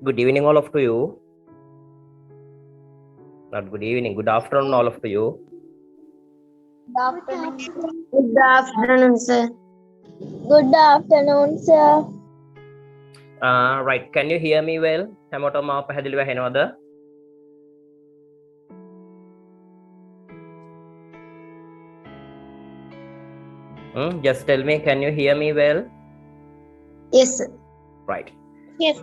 Good evening, all of you. Not good evening, good afternoon, all of you. Good afternoon, sir. Good afternoon, sir. Right, can you hear me well? හැමෝටම මාව පැහැදිලිව ඇහෙනවද? Just tell me, can you hear me well? Yes, sir. Right. Yes.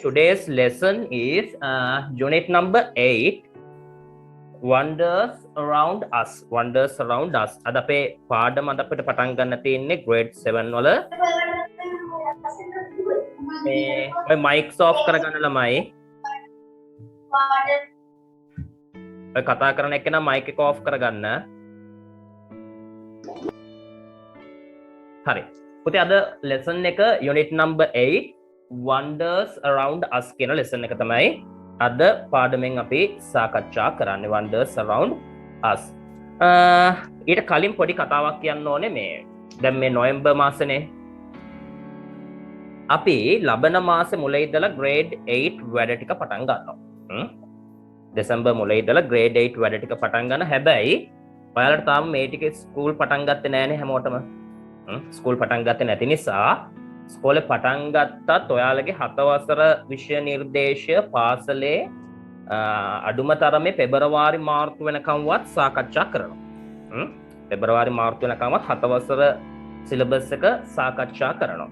Today's lesson is unit number 8. Wonders around us. Wonders around us. අද අපේ පාඩම අද අපිට පටන් ගන්න තියෙන්නේ grade 7 වල. මේ mics off කරගන්න ළමයි. ඔය කතා කරන එක්කෙනා mic එක off කරගන්න. හරි. පුතේ අද lesson එක unit number 8 wonders around us කියන lesson එක තමයි අද පාඩමෙන් අපි සාකච්ඡා කරන්නේ wonders around us. ඊට කලින් පොඩි කතාවක් කියන්න ඕනේ මේ දැන් මේ නොවැම්බර් මාසනේ අපි ලබන මාසේ මුල ඉඳලා grade 8 වැඩ ටික පටන් ගන්නවා. දෙසැම්බර් මුල ඉඳලා grade 8 වැඩ ටික පටන් ගන්න. හැබැයි ඔයාලට තාම මේ ටික ස්කූල් පටන් ගත්තේ නැහැනේ හැමෝටම. ස්කූල් පටන් ගත්තේ නැති නිසා ස්කෝලේ පටන් ගත්තත් ඔයාලගේ 7 වසර විෂය නිර්දේශය පාසලේ අඩුම තරමේ පෙබරවාරි මාර්තු වෙනකම්වත් සාකච්ඡා කරනවා. පෙබරවාරි මාර්තු වෙනකම්වත් 7 වසර සිලබස් එක සාකච්ඡා කරනවා.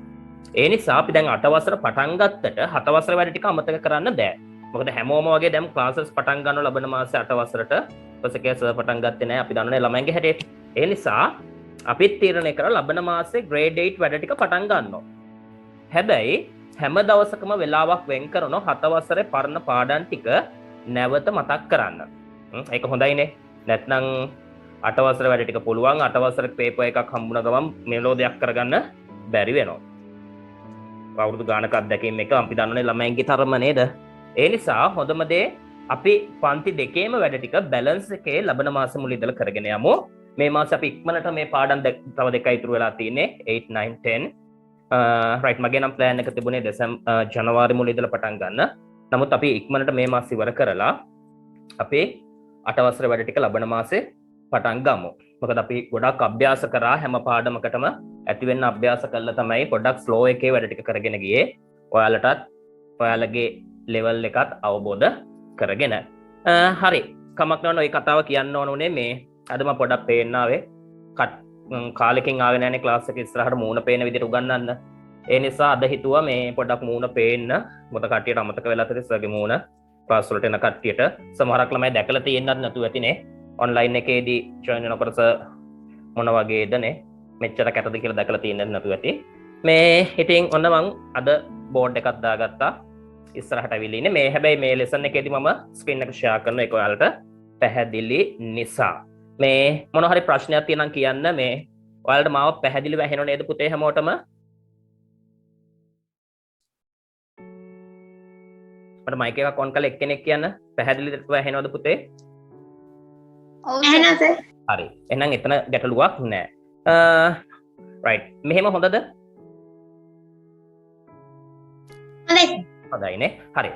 ඒ නිසා අපි දැන් 8 වසර පටන් ගත්තට 7 වසර වැඩ ටික අමතක කරන්න බෑ. මොකද හැමෝම වගේ දැන් ක්ලාසස් පටන් ගන්නව ලබන මාසේ 8 වසරට ප්‍රොසෙකේ සර් පටන් ගත්තේ නැහැ. අපි දන්නනේ ළමයින්ගේ හැටියට. ඒ නිසා අපිත් තීරණය කරලා ලබන මාසේ grade 8 වැඩ ටික පටන් ගන්නවා. හැබැයි හැම දවසකම වෙලාවක් වෙන් කරනවා 7 වසරේ පරණ පාඩම් ටික නැවත මතක් කරන්න. ඒක හොඳයිනේ. නැත්නම් 8 වසර වැඩ ටික පුළුවන් 8 වසරේ පේපර් එකක් හම්බුන ගමන් මෙලෝ දෙයක් කරගන්න බැරි වෙනවා. අවුරුදු ගානක අත්දැකීම් එක අපි දන්නනේ ළමයින්ගේ තරම නේද? ඒ නිසා හොඳම දේ අපි පන්ති දෙකේම වැඩ ටික බැලන්ස් එකේ ලබන මාස මුල ඉඳලා කරගෙන යමු. මේ මාසේ අපි ඉක්මනට මේ පාඩම් තව දෙකයි ඉතුරු වෙලා තියෙන්නේ 8 9 10. right මගේ නම් plan එක තිබුණේ ජනවාරි මුල ඉඳලා පටන් ගන්න. නමුත් අපි ඉක්මනට මේ මාස ඉවර කරලා අපේ 8 වසර වැඩ ටික ලබන මාසේ පටන් ගමු. මොකද අපි ගොඩක් අභ්‍යාස කරා හැම පාඩමකටම ඇති වෙන්න අභ්‍යාස කළා තමයි පොඩ්ඩක් slow එකේ වැඩ ටික කරගෙන ගියේ. ඔයාලටත් ඔයාලගේ level එකත් අවබෝධ කරගෙන. හරි. කමක් නැවන ওই කතාව කියන්න ඕනේ මේ අද මම පොඩ්ඩක් පේන්න ආවේ. කාලෙකින් ආවේ නැනේ ක්ලාස් එක ඉස්සරහට මූණ පේන විදිහට උගන්වන්න. ඒ නිසා අද හිතුවා මේ පොඩ්ඩක් මූණ පේන්න. මොකද කට්ටියට අමතක වෙලා තියෙන ඉස්සරගේ මූණ ක්ලාස් වලට එන කට්ටියට සමහරක් ළමයි දැකලා තියෙන්නත් නැතුව ඇතිනේ. ඔන්ලයින් එකේදී ජොයින් වෙනකොට මොන වගේද නේ මෙච්චර කැටද කියලා දැකලා තියෙන්නත් නැතුව ඇති. මේ ඉතින් ඔන්න මං අද බෝඩ් එකක් දාගත්තා. ඉස්සරහට අවිලි ඉන්නේ. මේ හැබැයි මේ ලෙසන් එකේදී මම ස්ක්‍රීන් එක ෂෙයා කරනවා ඒක ඔයාලට පැහැදිලි නිසා. මේ මොන හරි ප්‍රශ්නයක් තියෙනම් කියන්න මේ ඔයාලට මාව පැහැදිලිව ඇහෙනව නේද පුතේ හැමෝටම? මට මයික් එකක් ඔන් කරලා එක්කෙනෙක් කියන්න පැහැදිලිව ඇහෙනවද පුතේ? ඔව් සර්. හරි. එහෙනම් එතන ගැටලුවක් නැහැ. right. මෙහෙම හොඳද? හොඳයිනේ. හරි.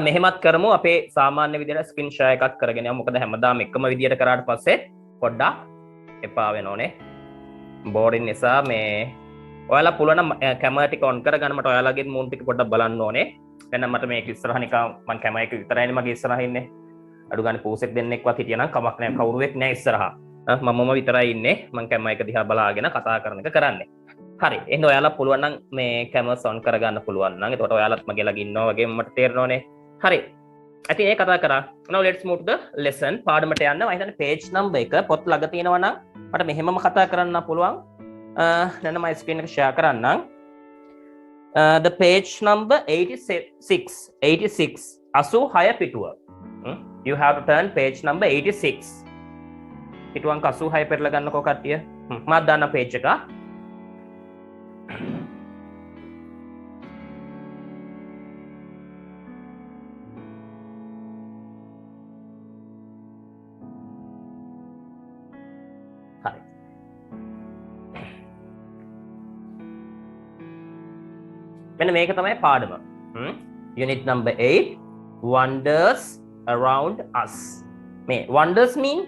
මෙහෙමත් කරමු අපේ සාමාන්‍ය විදිහට ස්ක්‍රීන් ෂෙයා එකක් කරගෙන යමු. මොකද හැමදාම එකම විදිහට කරාට පස්සේ පොඩ්ඩක් එපා වෙනෝනේ. බෝරින් නිසා මේ ඔයාලා පුළුවන් නම් කැමරා ටික ඔන් කරගන්න. මට ඔයාලගේ මූණ ටික පොඩ්ඩක් බලන්න ඕනේ. දැන් මට මේක ඉස්සරහ නිකන් මම කැමරා එක විතරයිනේ මගේ ඉස්සරහ ඉන්නේ. අඩු ගන්න පූසෙක් දෙන්නෙක්වත් හිටියනම් කමක් නැහැ. කවුරුවෙක් නැහැ ඉස්සරහා. මමම විතරයි ඉන්නේ. මම කැමරා එක දිහා බලාගෙන කතා කරන එක කරන්නේ. හරි. එහෙනම් ඔයාලා පුළුවන් නම් මේ කැමරාස් ඔන් කරගන්න පුළුවන් නම් එතකොට ඔයාලත් මගේ ළඟ ඉන්නවා වගේ මට තේරෙනවනේ. හරි. ඉතින් ඒ කතා කරා. now let's move to the lesson. පාඩමට යන්න. මම හිතන්නේ page number එක පොත් ළඟ තියෙනවා නම් මට මෙහෙමම කතා කරන්න පුළුවන්. දැන් මම ස්ක්‍රීන් එක share කරන්නම්. The page number 86 86 පිටුව. You have to turn page number 86. පිටුවන් 86 පෙරලා ගන්නකෝ කට්ටිය. මම දාන්න page එක. හරි. මෙන්න මේක තමයි පාඩම. Unit number 8, wonders around us. මේ wonders mean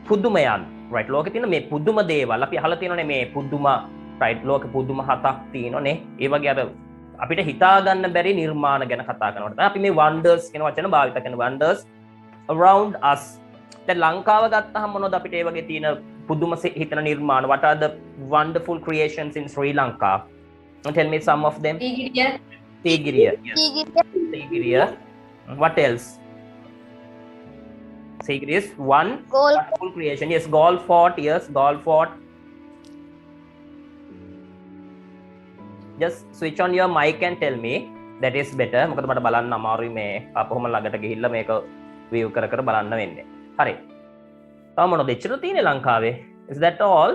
පුදුමයන්, right? ලෝකේ තියෙන මේ පුදුම දේවල් අපි අහලා තියෙනනේ මේ පුදුම, right? ලෝකේ පුදුම හතක් තියෙනනේ. ඒ වගේ අර අපිට හිතා ගන්න බැරි නිර්මාණ ගැන කතා කරනකොට අපි මේ wonders කියන වචන භාවිත කරන wonders around us. දැන් ලංකාව ගත්තහම මොනවද අපිට ඒ වගේ තියෙන පුදුම හිතන නිර්මාණ? What are the wonderful creations in Sri Lanka? Tell me some of them. Tigiriya. Yes. Tigiriya. What else? Tigiriya is one wonderful creation. Yes, Galle Fort. Yes, Galle Fort. Just switch on your mic and tell me. That is better. මොකද මට බලන්න අමාරුයි මේ අපොම ළඟට ගිහිල්ලා මේක view කර කර බලන්න වෙන්නේ. හරි. තව මොනවද එච්චර තියෙන්නේ ලංකාවේ? Is that all?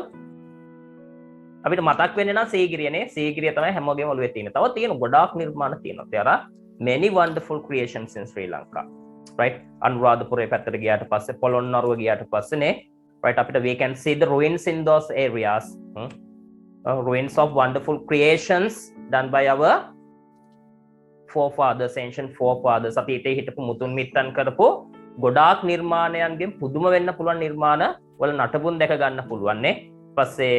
අපිට මතක් වෙන්නේ නම් සීගිරියනේ. සීගිරිය තමයි හැමෝගෙම ඔළුවේ තියෙන්නේ. තව තියෙන ගොඩාක් නිර්මාණ තියෙනවා. There are many wonderful creations in Sri Lanka. Right? අනුරාධපුරේ පැත්තට ගියාට පස්සේ පොළොන්නරුව ගියාට පස්සේනේ, right, අපිට we can see the ruins in those areas. Ruins of wonderful creations done by our forefathers, ancient forefathers. අතීතයේ හිටපු මුතුන් මිත්තන් කරපු ගොඩාක් නිර්මාණයන්ගෙන් පුදුම වෙන්න පුළුවන් නිර්මාණ වල නටබුන් දැක ගන්න පුළුවන් නේ. පස්සේ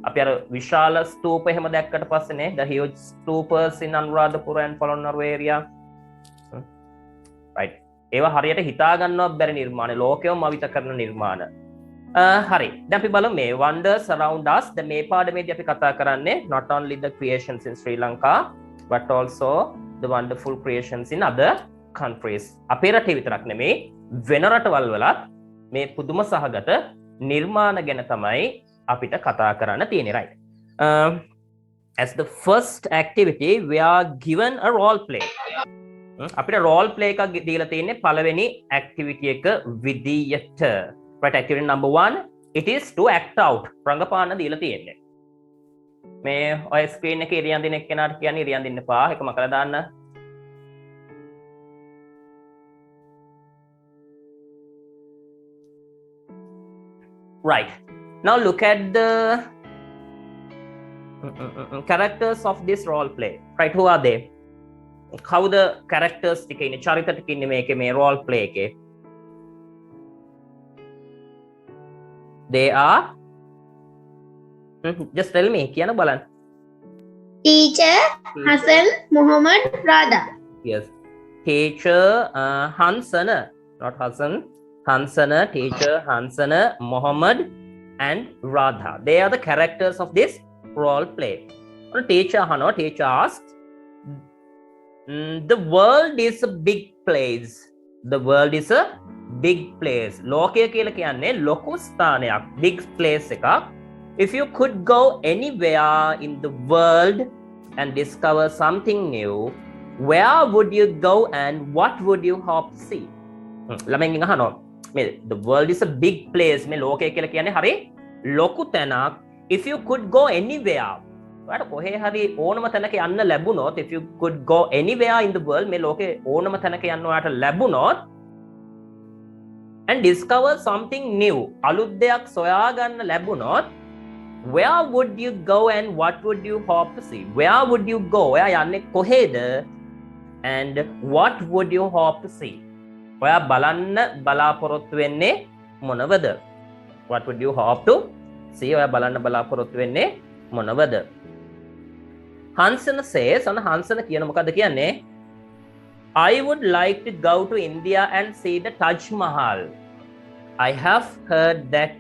අපි අර විශාල ස්තූප එහෙම දැක්කට පස්සේනේ, the huge stupas in Anuradhapura and Polonnaruwa area. Right. ඒවා හරියට හිතා ගන්නවත් බැරි නිර්මාණ, ලෝකෙම මවිත කරන නිර්මාණ. හරි. දැන් අපි බලමු මේ wonders around us. දැන් මේ පාඩමේදී අපි කතා කරන්නේ not only the creations in Sri Lanka but also the wonderful creations in other countries. අපේ රටේ විතරක් නෙමෙයි වෙන රටවල් වලත් මේ පුදුම සහගත නිර්මාණ ගැන තමයි අපිට කතා කරන්න තියෙන්නේ, right? As the first activity we are given a role play. අපිට role play එකක් දීලා තියෙන්නේ පළවෙනි activity එක විදියට. Right, activity number 1, it is to act out. රංගපාන දීලා තියෙන්නේ. මේ ඔය ස්ක්‍රීන් එකේ ඉරියන් දින එක්කෙනාට කියන්නේ ඉරියන් දින්න පා එකම කරලා දාන්න. Right. Now look at the characters of this role play. Right, who are they? How the characters ටික ඉන්නේ, චරිත ටික ඉන්නේ මේකේ මේ role play එකේ. They are just tell me, කියන බලන්න. Teacher, Hassan, Muhammad, Radha. Yes. Teacher Hansana, not Hassan. Hansana, teacher Hansana, Muhammad and Radha. They are the characters of this role play. Teacher asked, the world is a big place. The world is a big place. ලෝකය කියලා කියන්නේ ලොකු ස්ථානයක්, big place එකක්. If you could go anywhere in the world and discover something new, where would you go and what would you hope to see? ළමෙන්ගෙන් අහනවා මේ the world is a big place, මේ ලෝකය කියලා කියන්නේ හරි ලොකු තැනක්. If you could go anywhere, ඔයාලට කොහේ හරි ඕනම තැනක යන්න ලැබුණොත්, if you could go anywhere in the world, මේ ලෝකේ ඕනම තැනක යන්න ඔයාලට ලැබුණොත්, and discover something new, අලුත් දෙයක් සොයා ගන්න ලැබුණොත්, where would you go and what would you hope to see? Where would you go? ඔයා යන්නේ කොහෙද? And what would you hope to see? ඔයා බලන්න බලාපොරොත්තු වෙන්නේ මොනවද? What would you hope to see? ඔයා බලන්න බලාපොරොත්තු වෙන්නේ මොනවද? Hansana says, on Hansana කියන මොකද්ද කියන්නේ? I would like to go to India and see the Taj Mahal. I have heard that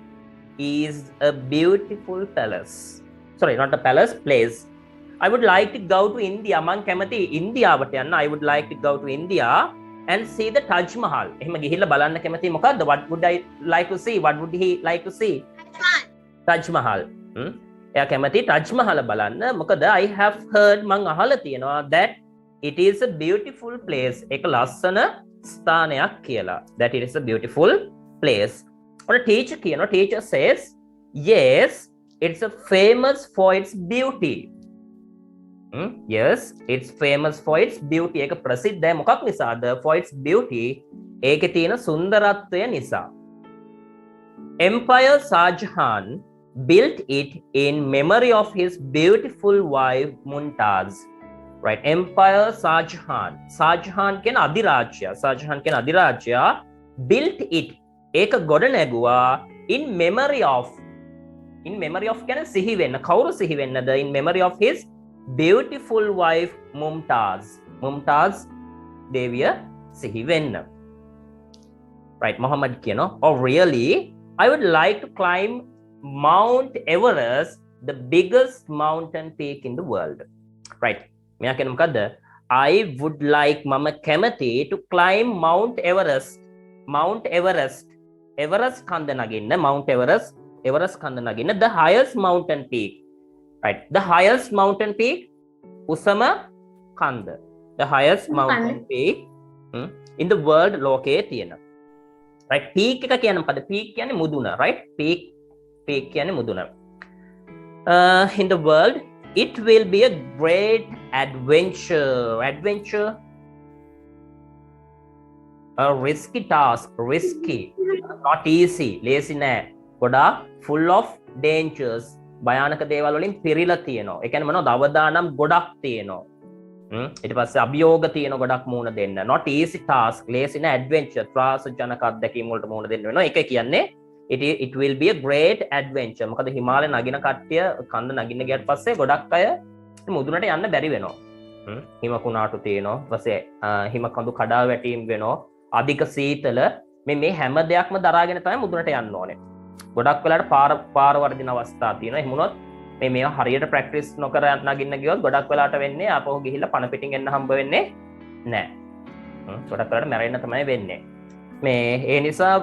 is a beautiful palace. Sorry, not a palace, place. I would like to go to India. මං කැමති ඉන්දියාවට යන්න. I would like to go to India and see the Taj Mahal. එහෙම ගිහිල්ලා බලන්න කැමති මොකද්ද? What would I like to see? What would he like to see? Taj Mahal. එයා කැමති Taj Mahal බලන්න. මොකද I have heard, මං අහලා තියෙනවා that it is a beautiful place. එක ලස්සන ස්ථානයක් කියලා. That it is a beautiful place. Or a teacher කියනවා. Teacher says, yes, it's a famous for its beauty. Yes, it's famous for its beauty. ඒක ප්‍රසිද්ධයි මොකක් නිසාද? For its beauty. ඒකේ තියෙන සුන්දරත්වය නිසා. Emperor Shah Jahan built it in memory of his beautiful wife Mumtaz. right? Empire Shah කියන අධිරාජ්‍යයා built it ඒක ගොඩ නැගුවා in memory of කියන්නේ සිහි වෙන්න. කවුරු සිහි වෙන්නද? In memory of his beautiful wife Mumtaz දේවිය සිහි වෙන්න. Right, Muhammad කියනවා, oh really, I would like to climb Mount Everest, the biggest mountain peak in the world. Right, මෙයා කියන මොකද්ද? I would like මම කැමති to climb Mount Everest කන්ද නගින්න. Mount Everest කන්ද නගින්න, the highest mountain peak. Right, the highest mountain peak උසම කන්ද, the highest mountain peak in the world ලෝකයේ තියෙන. Right, peak එක කියන මොකද? peak කියන්නේ මුදුන, right? peak කියන්නේ මුදුන. In the world, it will be a great adventure, a risky task, not easy, lazy නෑ, ගොඩාක් full of dangers, භයානක දේවල් වලින් පිරීලා තියෙනවා. ඒ කියන්නේ මොනවද? අවදානම් ගොඩක් තියෙනවා. ඊට පස්සේ අභියෝග තියෙන ගොඩක් මුණ දෙන්න. not easy task, lazy නෑ, adventure, ත්‍රාසජනක අත්දැකීම් වලට මුණ දෙන්න වෙනවා. ඒක කියන්නේ it will be a great adventure. මොකද හිමාලය නගින කට්ටිය කන්ද නගින්න ගියට පස්සේ ගොඩක් අය මුදුනට යන්න බැරි වෙනවා. හිම කුණාටු තියෙනවා. ඊපස්සේ හිම කඳු කඩා වැටීම් වෙනවා. අධික සීතල මේ හැම දෙයක්ම දරාගෙන තමයි මුදුනට යන්න ඕනේ. ගොඩක් වෙලාවට පාර වර්ධින අවස්ථා තියෙනවා. එහෙම වුණොත් මේවා හරියට ප්‍රැක්ටිස් නොකර නගින්න ගියොත් ගොඩක් වෙලාවට වෙන්නේ ආපහු ගිහිල්ලා පණ පිටින් එන්න හම්බ වෙන්නේ නැහැ. ගොඩක් වෙලාවට මැරෙන්න තමයි වෙන්නේ. මේ ඒ නිසා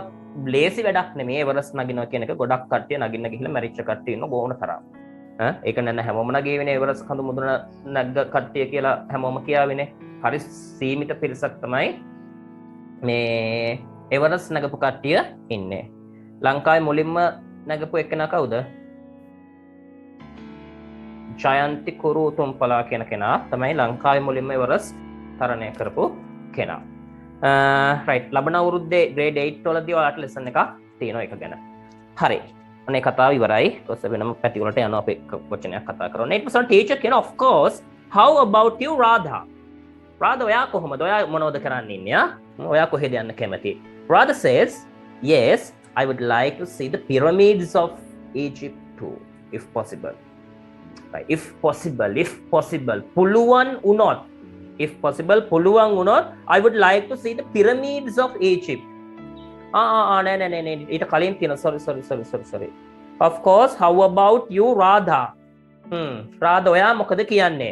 ලේසි වැඩක් නෙමෙයි එවරස්ට් නගිනවා කියන එක. ගොඩක් කට්ටිය නගින්න ගිහිල්ලා මැරිච්ච කට්ටිය ඉන්න ගෝණ තරම්. ඒක නෑ හැමෝම නගියවිනේ එවරස්ට් කඳු මුදුන නැග්ග කට්ටිය කියලා හැමෝම කියාවිනේ. හරි සීමිත පිරිසක් තමයි මේ එවරස්ට් නගපු කට්ටිය ඉන්නේ. ලංකාවේ මුලින්ම නගපු එක්කෙනා කවුද? ජයන්ති කුරුතුම්පලා කියන කෙනා තමයි ලංකාවේ මුලින්ම එවරස්ට් තරණය කරපු කෙනා. right, ලබන අවුරුද්දේ grade 8 වලදී ඔයාලට lesson එකක් තියෙනවා ඒක ගැන. හරි. අනේ කතාව ඉවරයි. ඊට වෙනම පැති වලට යනවා අපි වචනයක් කතා කරනවා. ඊට පස්සේ teacher කියන of course, how about you Radha? Radha ඔයා කොහොමද? ඔයා මොනවද කරන්න ඉන්නේ? ඔයා කොහෙද යන්න කැමති? Radha says, yes, I would like to see the pyramids of Egypt too, if possible. Right, if possible, පුළුවන් වුණොත්, if possible, පුළුවන් වුණොත්, I would like to see the pyramids of Egypt. නෑ ඊට කලින් තියෙන sorry. Of course, how about you Radha? Radha ඔයා මොකද කියන්නේ?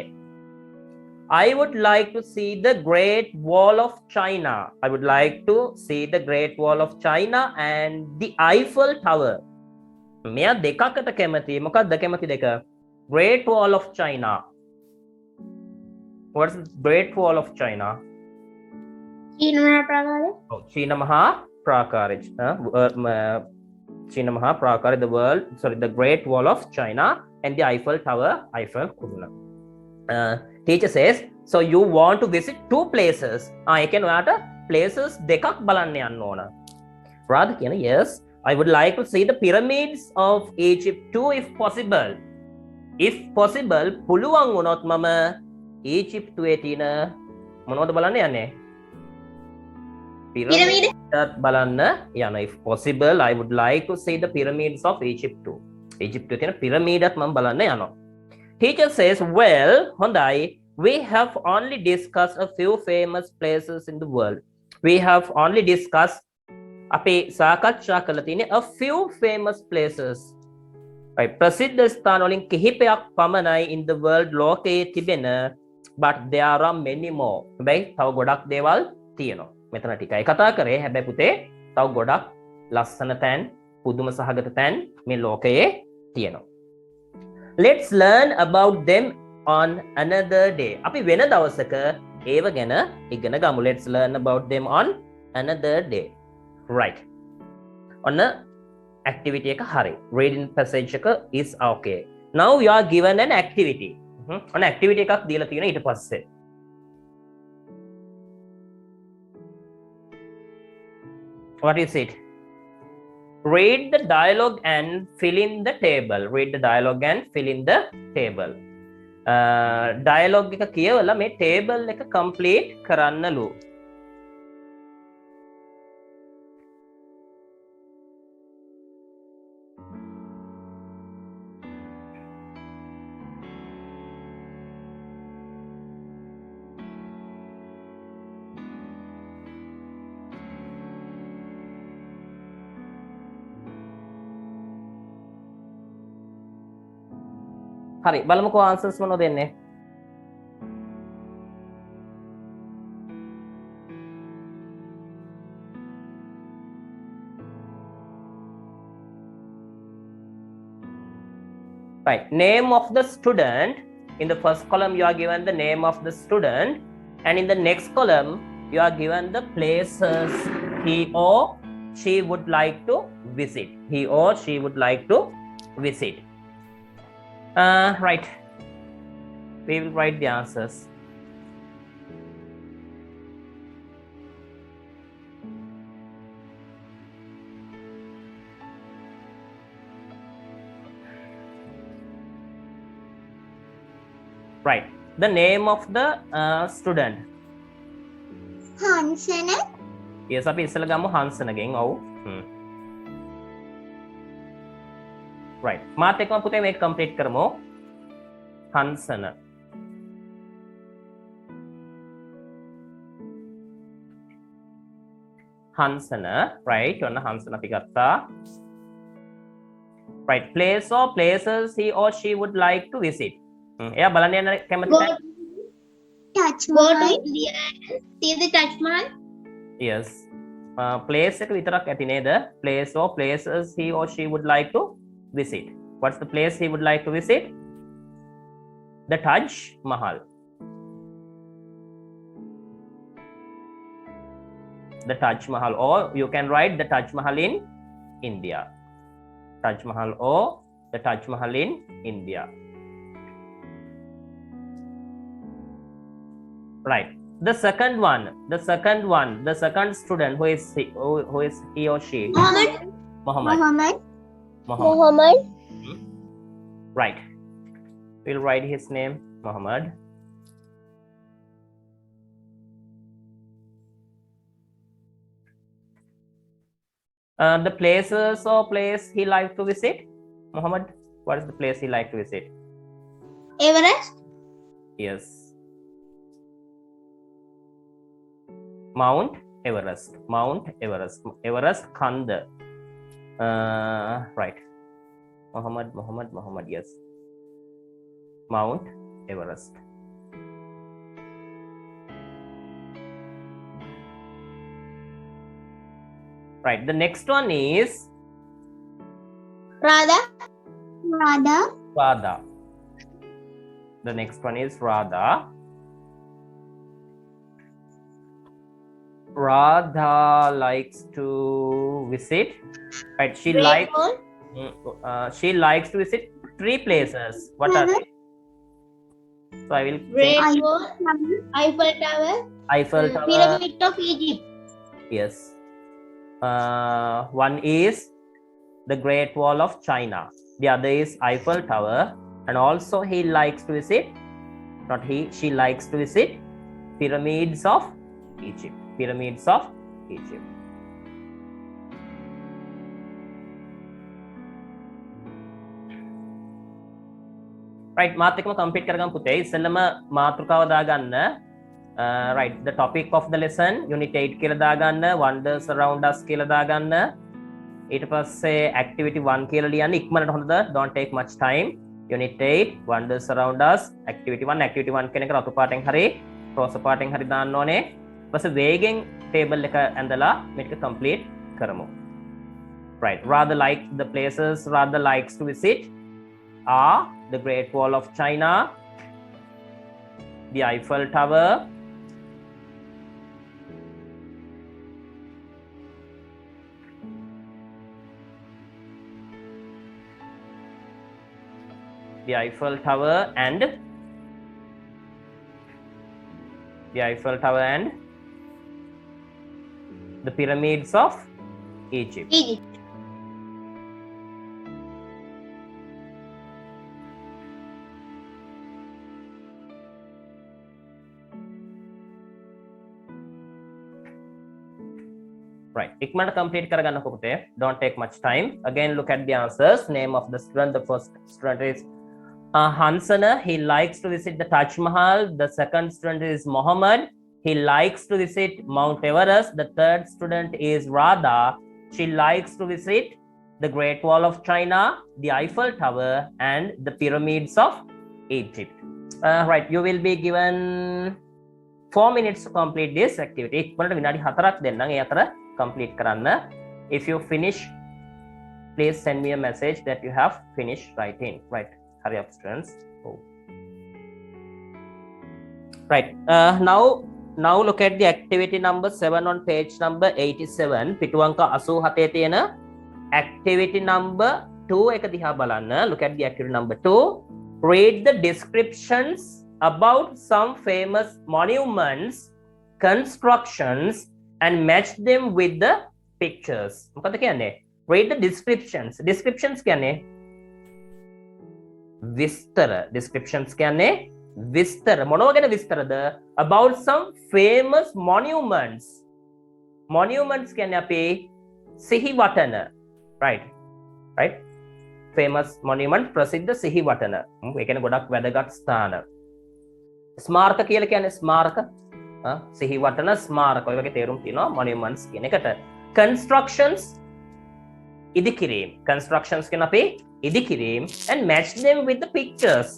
I would like to see the Great Wall of China. I would like to see the Great Wall of China and the Eiffel Tower. මෙයා දෙකකට කැමති. මොකක්ද කැමති දෙක? Great Wall of China. What's the Great Wall of China? China Mahaprakare. The Great Wall of China and the Eiffel Tower. Teacher says, so you want to visit two places. එකෙන් ඔයාට places දෙකක් බලන්න යන්න ඕන. Radha කියන, yes, I would like to see the pyramids of Egypt too if possible. If possible, පුළුවන් වුණොත් මම ඊජිප්තුවේ තියෙන මොනවද බලන්න යන්නේ? පිරමීඩ බලන්න යන. If possible, I would like to see the pyramids of Egypt too. ඊජිප්තුවේ තියෙන පිරමීඩත් මම බලන්න යනවා. Teacher says, well, හොඳයි, we have only discussed a few famous places in the world. We have only discussed අපි සාකච්ඡා කරලා තියෙන්නේ a few famous places. Right, ප්‍රසිද්ධ ස්ථාන වලින් කිහිපයක් පමණයි in the world ලෝකයේ තිබෙන, but there are many more. හැබැයි තව ගොඩක් දේවල් තියෙනවා. මෙතන ටිකයි කතා කරේ. හැබැයි පුතේ තව ගොඩක් ලස්සන තැන්, පුදුම සහගත තැන් මේ ලෝකයේ තියෙනවා. Let's learn about them on another day. අපි වෙන දවසක ඒව ගැන ඉගෙන ගමු. Let's learn about them on another day. Right. ඔන්න activity එක හරි. Reading passage එක is okay. Now you are given an activity. ඔන්න activity එකක් දීලා තියෙනවා ඊට පස්සේ. What is it? Read the dialogue and fill in the table. Read the dialogue and fill in the table. Dialogue එක කියවලා මේ ටේබල් එක කම්ප්ලීට් කරන්නලු. හරි බලමුකෝ ආන්සර්ස් මොනවද දෙන්නේ. Right, name of the student. In the first column you are given the name of the student, and in the next column you are given the places he or she would like to visit. He or she would like to visit. Right, we will write the answers. Right, the name of the student. Hansana. Yes, අපි ඉස්සෙල්ලා ගමු හංසනගෙන්. ඔව්. Right, මාත් එක්කම පුතේ මේක complete කරමු. හංසන. හංසන. Right, ඔන්න හංසන අපි ගත්තා. Right, place or places he or she would like to visit. එයා බලන්න යන කැමති නැහැ. Taj Mahal. Go to India and see the Taj Mahal. Yes. Place එක විතරක් ඇති නේද? Place or places he or she would like to visit. What's the place he would like to visit? The Taj Mahal. The Taj Mahal, or you can write the Taj Mahal in India. Taj Mahal or the Taj Mahal in India. Right. The second student, who is he or she? Muhammad. Right. We'll write his name, Muhammad. The places or place he likes to visit? Muhammad, what is the place he likes to visit? Everest. Yes. Mount Everest. Everest Khanda. Right. Muhammad, yes. Mount Everest. Right, the next one is Radha. The next one is Radha. Radha likes to visit. Right, she likes to visit 3 places. What are they? So I will Great Wall, Eiffel Tower, Pyramid of Egypt. Yes. One is the Great Wall of China. The other is Eiffel Tower, and also he likes to visit. Not he. She likes to visit pyramids of Egypt. Right, මාත් එක්කම complete කරගමු පුතේ. ඉස්සෙල්ලම මාතෘකාව දාගන්න. Right, the topic of the lesson unit 8 කියලා දාගන්න, wonders around us කියලා දාගන්න. ඊට පස්සේ activity 1 කියලා ලියන්න. ඉක්මනට හොඳද? Don't take much time. unit 8 wonders around us, activity 1 කියන එක රතු පාටෙන් හරි රෝස පාටෙන් හරි දාන්න ඕනේ. ඊට පස්සේ වේගෙන් table එක ඇඳලා මේක complete කරමු. Right, rather like the places rather likes to visit are the Great Wall of China, the Eiffel Tower, and the pyramids of Egypt. right ikmana complete karaganna pukute don't take much time again look at the answers name of the student the first student is Hansana he likes to visit the Taj Mahal the second student is Mohammed he likes to visit Mount Everest the third student is Radha she likes to visit the Great Wall of China the Eiffel Tower and the pyramids of Egypt right you will be given 4 minutes to complete this activity ikmanata vinadi 4ක් දෙන්නම් ඒ අතර complete karanna if you finish please send me a message that you have finished writing right hurry up students right now look at the activity number 7 on page number 87 පිටු අංක 87 තියෙන activity number 2 එක දිහා බලන්න look at the activity number 2 read the descriptions about some famous monuments constructions and match them with the pictures මොකද කියන්නේ read the descriptions කියන්නේ විස්තර descriptions කියන්නේ විස්තර මොනවා ගැන විස්තරද about some famous monuments කියන්නේ අපි සිහිවටන right famous monument ප්‍රසිද්ධ සිහිවටන ඒ කියන්නේ ගොඩක් වැදගත් ස්ථාන ස්මාරක කියලා කියන්නේ ස්මාරක සිහිවටන ස්මාරක ඔය වගේ තේරුම් තියෙනවා monuments කියන එකට constructions ඉදිකිරීම constructions කියන අපි ඉදිකිරීම and match them with the pictures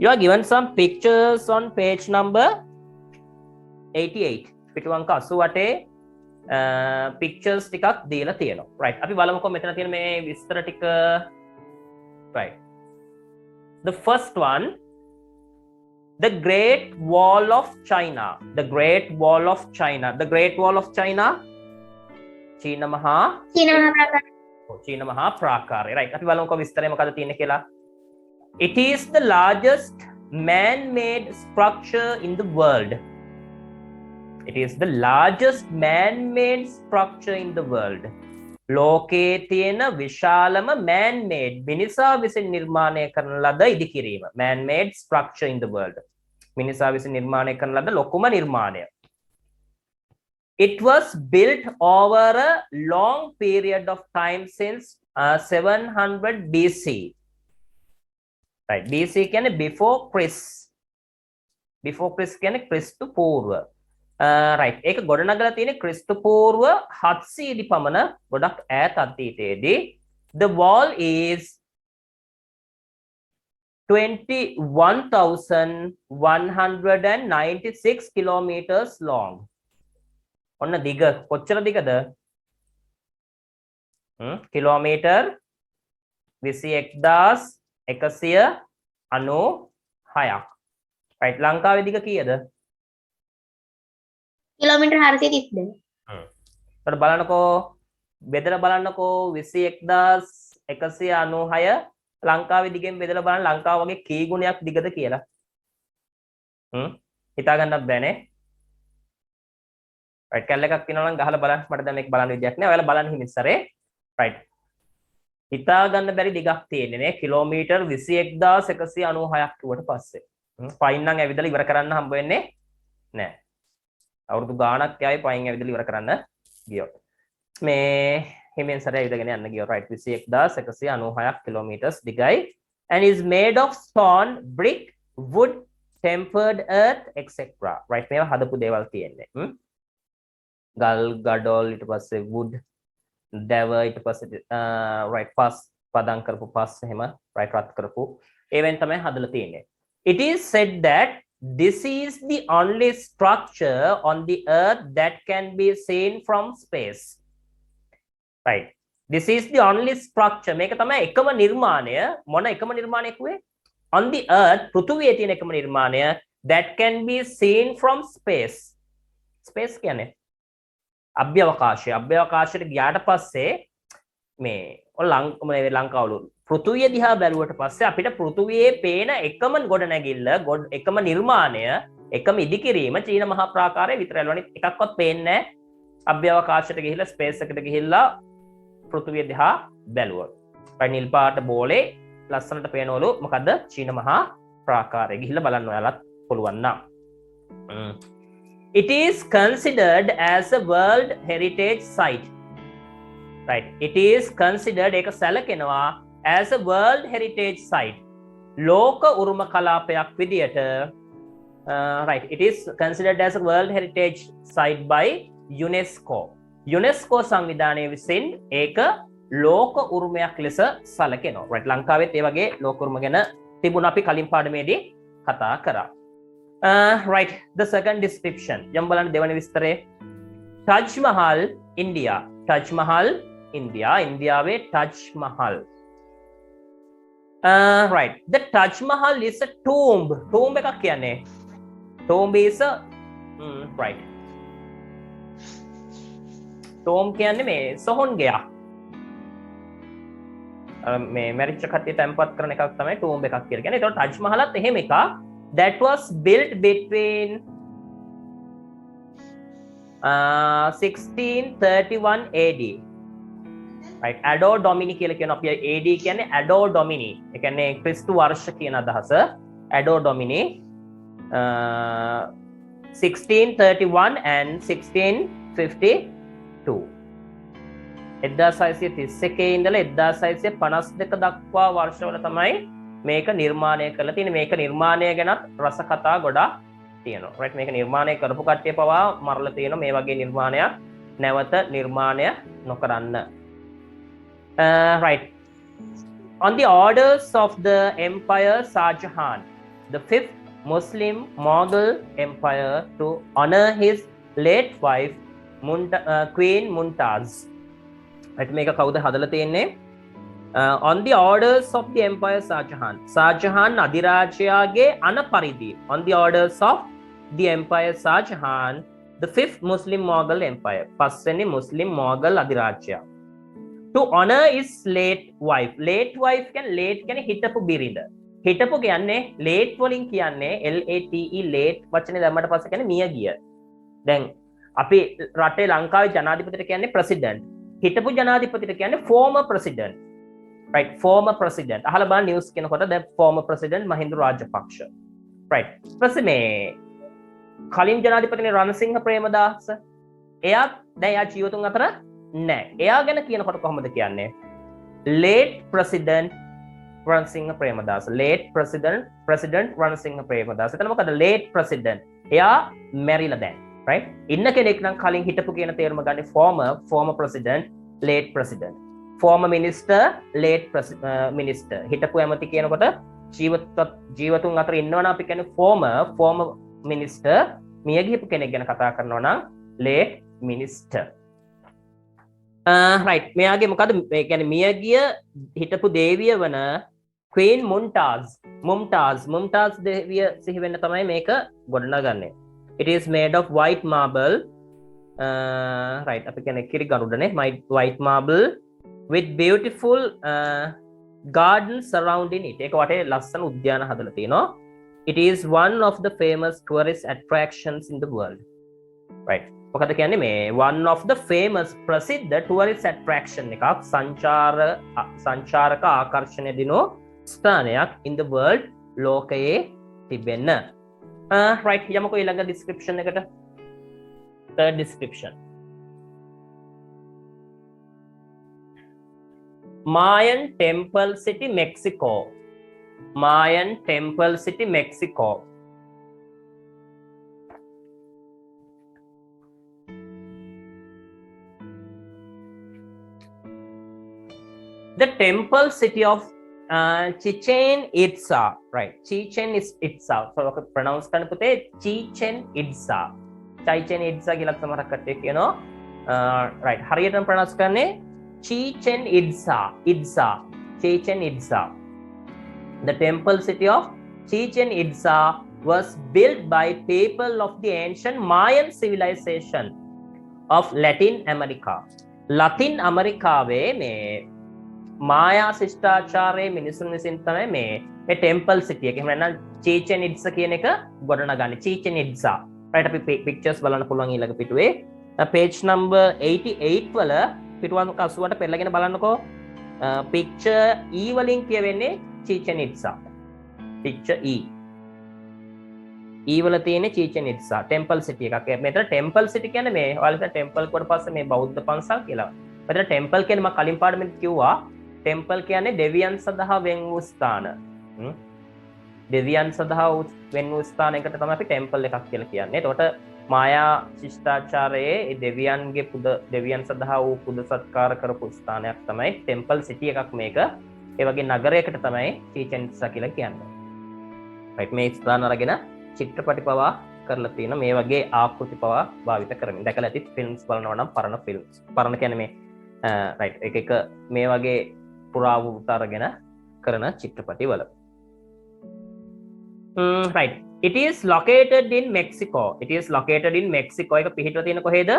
you are given some pictures on page number 88 පිටු අංක 88 pictures ටිකක් දීලා තියෙනවා right අපි බලමුකෝ මෙතන තියෙන මේ විස්තර ටික right the first one the Great Wall of China චීන මහා ප්‍රාකාරය right අපි බලමුකෝ විස්තරය මොකද තියෙන්නේ කියලා it is the largest man-made structure in the world ලෝකයේ තියෙන විශාලම man-made මිනිසා විසින් නිර්මාණය කරන ලද ඉදිකිරීම man-made structure in the world මිනිසා විසින් නිර්මාණය කරන ලද ලොකුම නිර්මාණය it was built over a long period of time since 700 BC right BC කියන්නේ before Christ කියන්නේ ක්‍රිස්තු පූර්ව right ඒක ගොඩනගලා තියෙන්නේ ක්‍රිස්තු පූර්ව 700 දී පමණ ගොඩක් ඈත අතීතයේදී the wall is 21,196 kilometers long ඔන්න දිග කොච්චර දිගද කිලෝමීටර් 21,196ක් right ලංකාවේ දිග කීයද කිලෝමීටර් 432 එතකොට බලන්නකෝ බෙදලා බලන්නකෝ 21,196 ලංකාවේ දිගෙන් බෙදලා බලන්න ලංකාව වගේ කී ගුණයක් දිගද කියලා හිතා ගන්නත් බෑනේ right කැල්ල එකක් තියෙනවා නම් ගහලා බලන්න මට දැන් මේක බලන්න විදියක් නෑ ඔයාලා බලන්න හිමිස්සරේ right හිතා ගන්න බැරි දිගක් තියෙන්නේ නේ කිලෝමීටර් 21,196ක් කිව්වට පස්සේ පයින් නම් ඇවිදලා ඉවර කරන්න හම්බ වෙන්නේ නෑ අවුරුදු ගාණක් යයි පයින් ඇවිදලා ඉවර කරන්න ගියොත් මේ හිමෙන් සැරේ ඇවිදගෙන යන්න ගියොත් right 21,196ක් kilometres දිගයි and is made of stone brick wood tempered earth etc right මේවා හදපු දේවල් තියෙන්නේ ගල් ගඩොල් ඊට පස්සේ wood දැව ඊට පස්සේ right පස් පදම් කරපු පස් එහෙම right රත් කරපු ඒවෙන් තමයි හදලා තියෙන්නේ it is said that this is the only structure on the earth that can be seen from space right this is the only structure මේක තමයි එකම නිර්මාණය මොන එකම නිර්මාණයක් වේ on the earth පෘථුවියේ තියෙන එකම නිර්මාණය that can be seen from space කියන්නේ අභ්‍යවකාශයට ගියාට පස්සේ මේ ලංකාවලු පෘථුවිය දිහා බැලුවට පස්සේ අපිට පෘථුවියේ පේන එකම ගොඩනැගිල්ල එකම නිර්මාණය එකම ඉදිකිරීම චීන මහා ප්‍රාකාරය විතරයි වනේ එකක්වත් පේන්නේ නැහැ අභ්‍යවකාශයට ගිහිල්ලා ස්පේස් එකට ගිහිල්ලා පෘථුවිය දිහා බැලුවොත් නිල් පාට බෝලේ ලස්සනට පේනවලු මොකද්ද චීන මහා ප්‍රාකාරය ගිහිල්ලා බලන්න ඔයාලත් පුළුවන් නම් It is considered as a World Heritage Site. Right. It is considered එක සැලකෙනවා as a World Heritage Site. ලෝක උරුම කලාපයක් විදියට right. It is considered as a World Heritage Site by UNESCO. UNESCO සංවිධානය විසින් ඒක ලෝක උරුමයක් ලෙස සැලකෙනවා. right. ලංකාවෙත් ඒ වගේ ලෝක උරුම ගැන තිබුණා අපි කලින් පාඩමේදී කතා කරා. right. The second description. යම් බලන්න දෙවන විස්තරය. Taj Mahal, India. Taj Mahal, India. ඉන්දියාවේ Taj Mahal. Right. The Taj Mahal is a tomb. Tomb එකක් කියන්නේ. Tomb is a right. Tomb කියන්නේ මේ සොහොන් ගෙයක්. මේ මැරිච්ච කට්ටිය තැන්පත් කරන එකක් තමයි tomb එකක් කියලා කියන්නේ. ඒතකොට Taj Mahalත් එහෙම එකක්. That was built between 1631 AD. Right. Anno Domini කියලා කියන අපි AD කියන්නේ Anno Domini. ඒ කියන්නේ ක්‍රිස්තු වර්ෂ කියන අදහස. Anno Domini 1631 and 1652. 1631 ඉඳලා 1652 දක්වා වර්ෂවල තමයි මේක නිර්මාණය කරලා තියෙන්නේ. මේක නිර්මාණය ගැනත් රස කතා ගොඩක් තියෙනවා. right. මේක නිර්මාණය කරපු කට්ටිය පවා මරලා තියෙනවා මේ වගේ නිර්මාණයක් නැවත නිර්මාණය නොකරන්න. Right. On the orders of the Empire Shah Jahan, the fifth Muslim Mughal Empire, to honor his late wife Queen Mumtaz. right. මේක කවුද හදලා තියෙන්නේ? On the orders of the Empire Shah Jahan. Shah Jahan අධිරාජයාගේ අන පරිදි. On the orders of the Empire Shah Jahan, the fifth Muslim Mughal Empire. පස්වෙනි මුස්ලිම් මොගල් අධිරාජයා. To honor his late wife. Late wife කියන්නේ late කියන්නේ හිටපු බිරිඳ. හිටපු කියන්නේ late වලින් කියන්නේ LATE late වචනේ දැම්මට පස්සේ කියන්නේ මිය ගිය. දැන් අපි රටේ ලංකාවේ ජනාධිපතිට කියන්නේ president. හිටපු ජනාධිපතිට කියන්නේ former president. right. Former president. අහලා බලන්න news කියනකොට දැන් former president Mahinda Rajapaksa. right. ඊපස්සේ මේ කලින් ජනාධිපතිනේ රණසිංහ ප්‍රේමදාස. එයා දැන් යා ජීවතුන් අතර නෑ. එයා ගැන කියනකොට කොහොමද කියන්නේ? late president Ranasinghe Premadasa. late president Ranasinghe Premadasa. එතන මොකද late president? එයා මැරිලා දැන්. right. ඉන්න කෙනෙක් නම් කලින් හිටපු කියන තේරුම ගන්නේ former president, late president. former minister, late minister. හිටපු ඇමති කියනකොට ජීවතුන් අතර ඉන්නවනම් අපි කියන්නේ former minister. මිය ගිහපු කෙනෙක් ගැන කතා කරනවා නම් late minister. right. මෙයාගේ මොකද මේ කියන්නේ මිය ගිය හිටපු දේවිය වන Queen Mumtaz දේවිය සිහි වෙන්න තමයි මේක ගොඩනගන්නේ. It is made of white marble. right. අපි කියන්නේ කිරි ගරුඩනේ. white marble with beautiful gardens surrounding it. ඒක වටේ ලස්සන උද්‍යාන හදලා තිනවා. It is one of the famous tourist attractions in the world. right. මොකද කියන්නේ මේ one of the famous ප්‍රසිද්ධ tourist attraction එකක් සංචාරක ආකර්ෂණය දිනෝ ස්ථානයක් in the world ලෝකයේ තිබෙන. right. යමුකෝ ඊළඟ description එකට. third description. Mayan Temple City, Mexico. Mayan Temple City, Mexico. The temple city of Chichen Itza. Right. Chichen Itza. So pronounce කරන්න පුතේ Chichen Itza. Chichen Itza කියලා සමහරක් කට්ටිය කියනවා. right. හරියටම pronounce කරන්නේ Chichen Itza. Chichen Itza. The temple city of Chichen Itza was built by people of the ancient Mayan civilization of Latin America. Latin Americaවේ මේ මායා ශිෂ්ටාචාරයේ මිනිසුන් විසින් තමයි මේ temple city එක. එහෙම නැත්නම් Chichen Itza කියන එක ගොඩනගන්නේ. Chichen Itza. right. අපි pictures බලන්න පුළුවන් ඊළඟ පිටුවේ. page number 88 වල පිටුවන් 88ට පෙරලගෙන බලන්නකෝ. picture E වලින් කියවෙන්නේ Chichen Itza. picture E. E වල තියෙන්නේ චීචෙන් ඉත්සා ටෙම්පල් සිටි එකක්. මෙතන ටෙම්පල් සිටි කියන්නේ මේ ඔයාලා ටෙම්පල් කොට පස්සේ මේ බෞද්ධ පන්සල් කියලා. මෙතන ටෙම්පල් කියන්නේ මම කලින් පාඩමෙත් කිව්වා ටෙම්පල් කියන්නේ දෙවියන් සඳහා වෙන් වූ ස්ථාන. දෙවියන් සඳහා වෙන් වූ ස්ථානයකට තමයි අපි ටෙම්පල් එකක් කියලා කියන්නේ. එතකොට මායා ශිෂ්ටාචාරයේ ඒ දෙවියන්ගේ දෙවියන් සඳහා වූ පුද සත්කාර කරපු ස්ථානයක් තමයි ටෙම්පල් සිටි එකක් මේක. ඒ වගේ නගරයකට තමයි චීචෙන් ඉත්සා කියලා කියන්නේ. රයිට් මේ ස්ථාන අරගෙන චිත්‍රපටි පවා කරලා තියෙන මේ වගේ ආකෘති පවා භාවිත කරමින් දැකලා ඇති ෆිල්ම්ස් බලනවා නම් පරණ ෆිල්ම්ස් පරණ කියන්නේ මේ රයිට් එක මේ වගේ පුරාවෘත්ත අරගෙන කරන චිත්‍රපටි වල right it is located in Mexico එක පිහිටලා තියෙන කොහෙද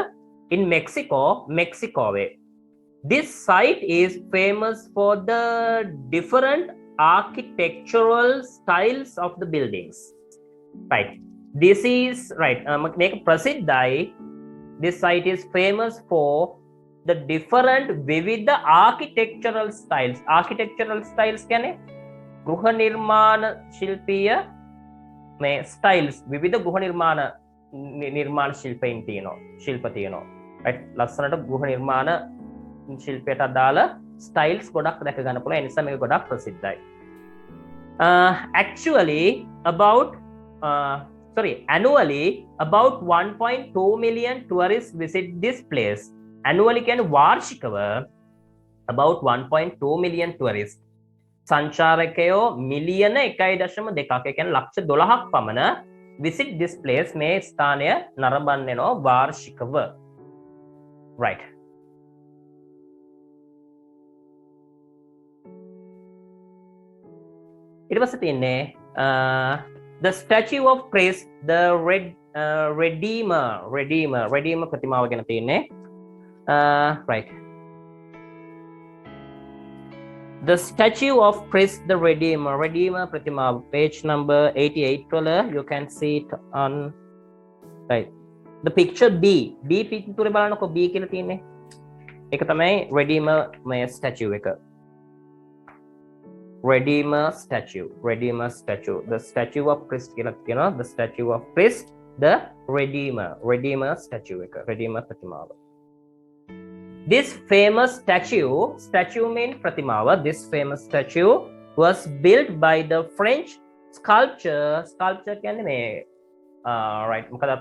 in Mexico way this site is famous for the different architectural styles of the buildings right this is right මේක ප්‍රසිද්ධයි this site is famous for the different විවිධ architectural styles කියන්නේ ගෘහ නිර්මාණ ශිල්පීය මේ ස්ටයිල්ස් විවිධ ගෘහ නිර්මාණ ශිල්පීන් තියෙනවා right ලස්සනට ගෘහ නිර්මාණ ශිල්පයට අදාළ ස්ටයිල්ස් ගොඩක් දැක ගන්න පුළුවන් ඒ නිසා මේක ගොඩක් ප්‍රසිද්ධයි annually about 1.2 million tourists visit this place annually කියන්නේ වාර්ෂිකව about 1.2 million tourists සංචාරකයෝ මිලියන 1.2ක් කියන්නේ ලක්ෂ 12ක් පමණ visit this place මේ ස්ථානය නරඹන්නේනෝ වාර්ෂිකව right ඊට පස්සේ තියෙන්නේ the statue of Christ the redeemer ප්‍රතිමාව ගැන තියෙන්නේ right the statue of Christ the redeemer pratima page number 88 wala you can see it on right the picture b පිටුරේ බලනකො b කියලා තියෙන්නේ ඒක තමයි redeemer මේ statue එක redeemer statue the statue of Christ කියලා කියනවා the statue of Christ the redeemer statue එක redeemer ප්‍රතිමාව this famous statue mean ප්‍රතිමාව this famous statue was built by the French sculpture කියන්නේ මේ right මොකද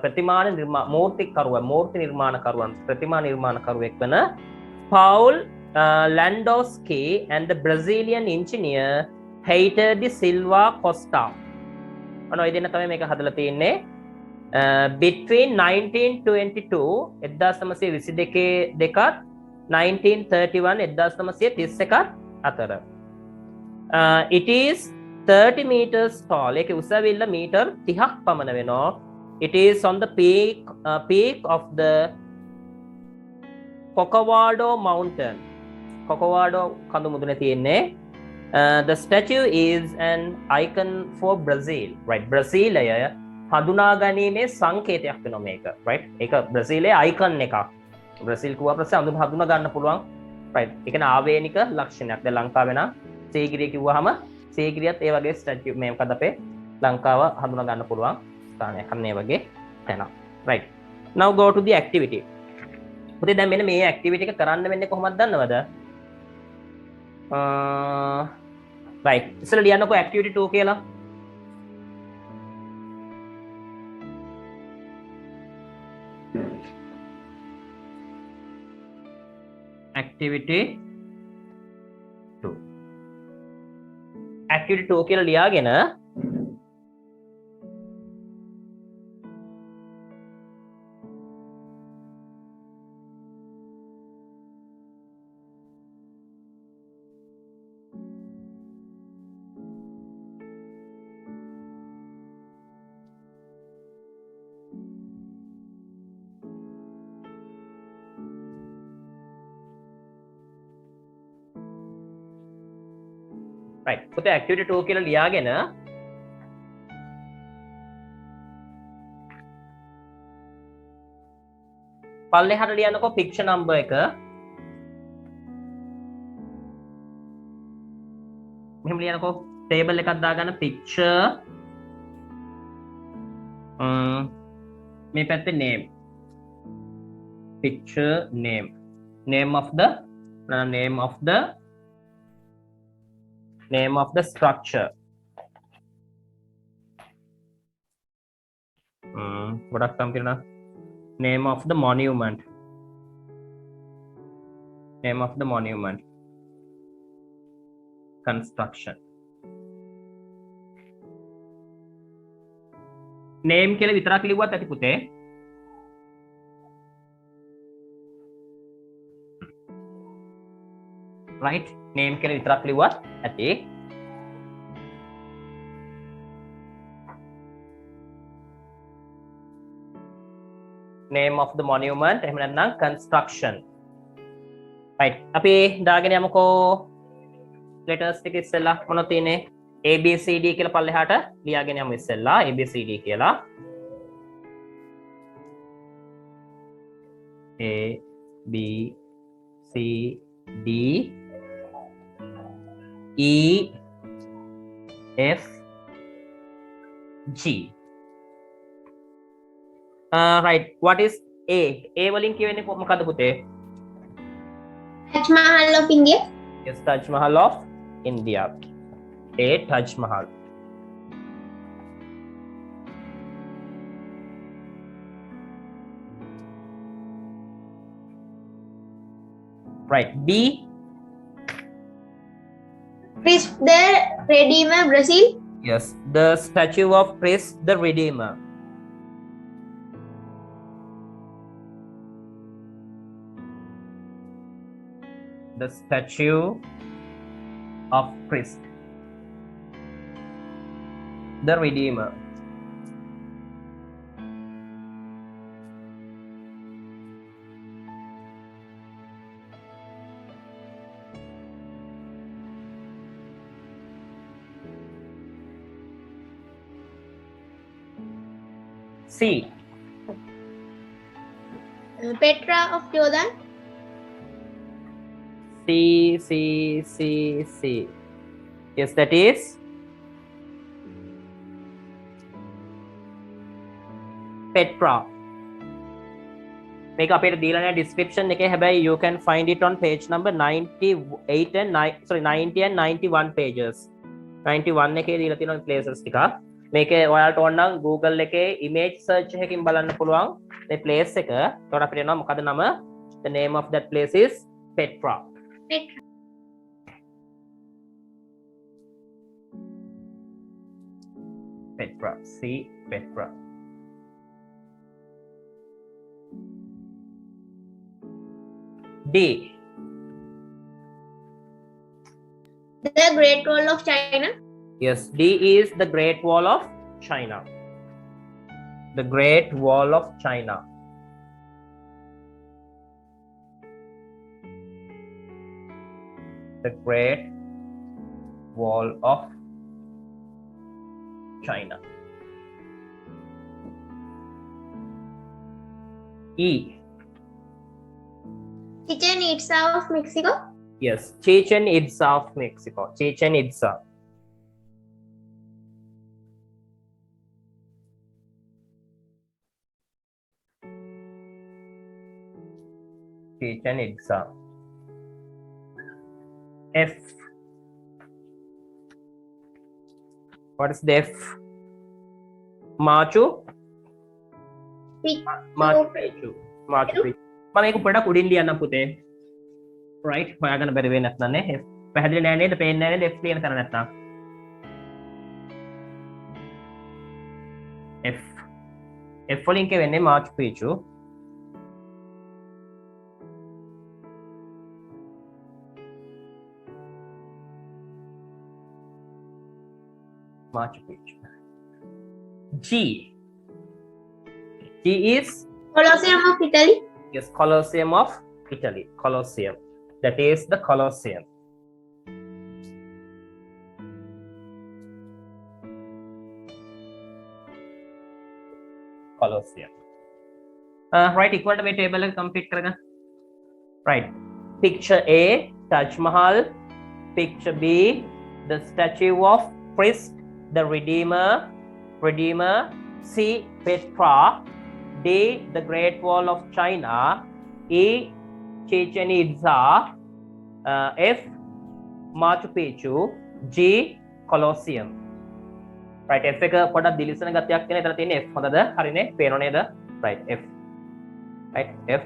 මූර්ති නිර්මාණකරුවන් ප්‍රතිමා නිර්මාණකරුවෙක් වන Paul Landowski and the Brazilian engineer Heitor de Silva Costa ඔන්න ඔය දෙන්න තමයි මේක හදලා තියෙන්නේ between 1922 1922 1931 1931 අතර it is 30 meters tall ඒක උසවිල්ල මීටර් 30ක් පමණ වෙනවා it is on the peak of the Corcovado mountain Corcovado කඳු මුදුනේ තියෙන්නේ the statue is an icon for Brazil right බ්‍රසීලය හඳුනා ගැනීමේ සංකේතයක් වෙනවා මේක right ඒක බ්‍රසීලයේ icon එකක් බ්‍රසීල් කිව්වා ප්‍රශ්න හඳුනා ගන්න පුළුවන් right ඒ කියන්නේ ආවේනික ලක්ෂණයක් දැන් ලංකාවේ නම් සීගිරිය කිව්වහම සීගිරියත් ඒ වගේ ස්ටැචු මේ මොකද අපේ ලංකාව හඳුනා ගන්න පුළුවන් ස්ථානයක් අන්න ඒ වගේ තැනක් right now go to the activity පුතේ දැන් මෙන්න මේ activity එක කරන්න වෙන්නේ කොහොමද දන්නවද right ඉස්සෙල්ලා ලියන්නකෝ activity 2 කියලා activity 2 කියලා ලියාගෙන right පුතේ activity 2 කියලා ලියාගෙන පල්ලෙහාට ලියන්නකෝ picture number එක මෙහෙම ලියන්නකෝ table එකක් දාගන්න picture මේ පැත්තේ name. Picture name. Name of the structure. ගොඩක් කම් කරන name of the monument. Name of the monument. Construction. Name කියලා විතරක් ලිව්වත් ඇති පුතේ. Right? Name කියලා විතරක් ලිව්වත් ඇති. Name of the monument එහෙම නැත්නම් construction. Right. අපි දාගෙන යමුකෝ letters ටික ඉස්සෙල්ලා මොනවද තියෙන්නේ? A B C D කියලා පල්ලෙහාට ලියාගෙන යමු ඉස්සෙල්ලා A B C D කියලා. A B C D E F G. Right. What is A? A වලින් කියවෙන්නේ මොකද්ද පුතේ? Taj Mahal of India. Yes, Taj Mahal of India. A Taj Mahal. Right. B. Christ the Redeemer, Brazil. Yes, the statue of Christ the Redeemer. The statue of Christ the Redeemer. C. Petra of Jordan. C. Yes, that is Petra. මේක අපිට දීලා නැහැ description එකේ. හැබැයි you can find it on page number 98 and 90 and 91 pages. 91 එකේ දීලා තියෙනවා places ටික. මේකේ ඔයාලට ඕන නම් Google එකේ image search එකකින් බලන්න පුළුවන් මේ place එක. ඒකට අපිට එනවා මොකද නම? The name of that place is Petra. Petra. Petra. C. Petra. D. The Great Wall of China. Yes, D is the Great Wall of China. The Great Wall of China. The Great Wall of China. E. Chichen Itza of Mexico. Yes, Chichen Itza of Mexico. Chichen Itza. Chichen Itza. F. What is the F? Machu Picchu. Machu Picchu. මම මේක පොඩක් උඩින් ලියන්න පුතේ. right හොයාගන්න බැරි වෙන්නේ නැත්නම් නේ. F පැහැදිලි නෑ නේද? පේන්නේ නෑ නේද? F ලියන තැන නැත්නම්. F වලින් කියවෙන්නේ Machu Picchu. Machu Picchu. G is Colosseum of Italy. Yes, Colosseum of Italy. Colosseum. That is the Colosseum. Colosseum. Right, equal to my table complete karega. Right. Picture A, Taj Mahal. Picture B, the statue of Christ the Redeemer. C. Petra. D. The Great Wall of China. E. Chichen Itza. F. Machu Picchu. G. Colosseum. Right, F එක පොඩක් දිලිසෙන ගතියක් තියෙන. එතන තියෙන්නේ F. හොඳද? හරිනේ? පේනව නේද? Right, F. Right, F.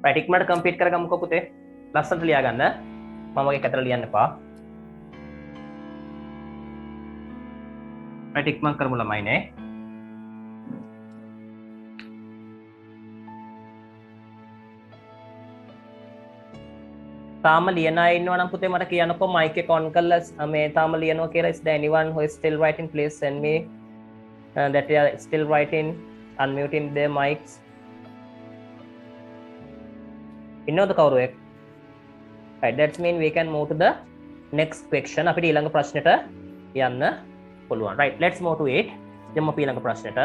Right, ඉක්මනට කම්ප්ලීට් කරගමුකෝ පුතේ. ලස්සනට ලියා ගන්න. මම වගේ කතර ලියන්න එපා. Right, ඉක්මන් කරමු ළමයිනේ. තාම ලියන අය ඉන්නවා නම් පුතේ මට කියන්නකෝ මයික් එක ඔන් කරලා මේ තාම ලියනවා කියලා. Is there anyone who is still writing? Please send me that they are still writing, unmuting their mics. ඉන්නවද කවුරු එක්? Right, that means we can move to the next question. අපිට ඊළඟ ප්‍රශ්නෙට යන්න පුළුවන්. Right, let's move to it. යමු අපි ඊළඟ ප්‍රශ්නෙට.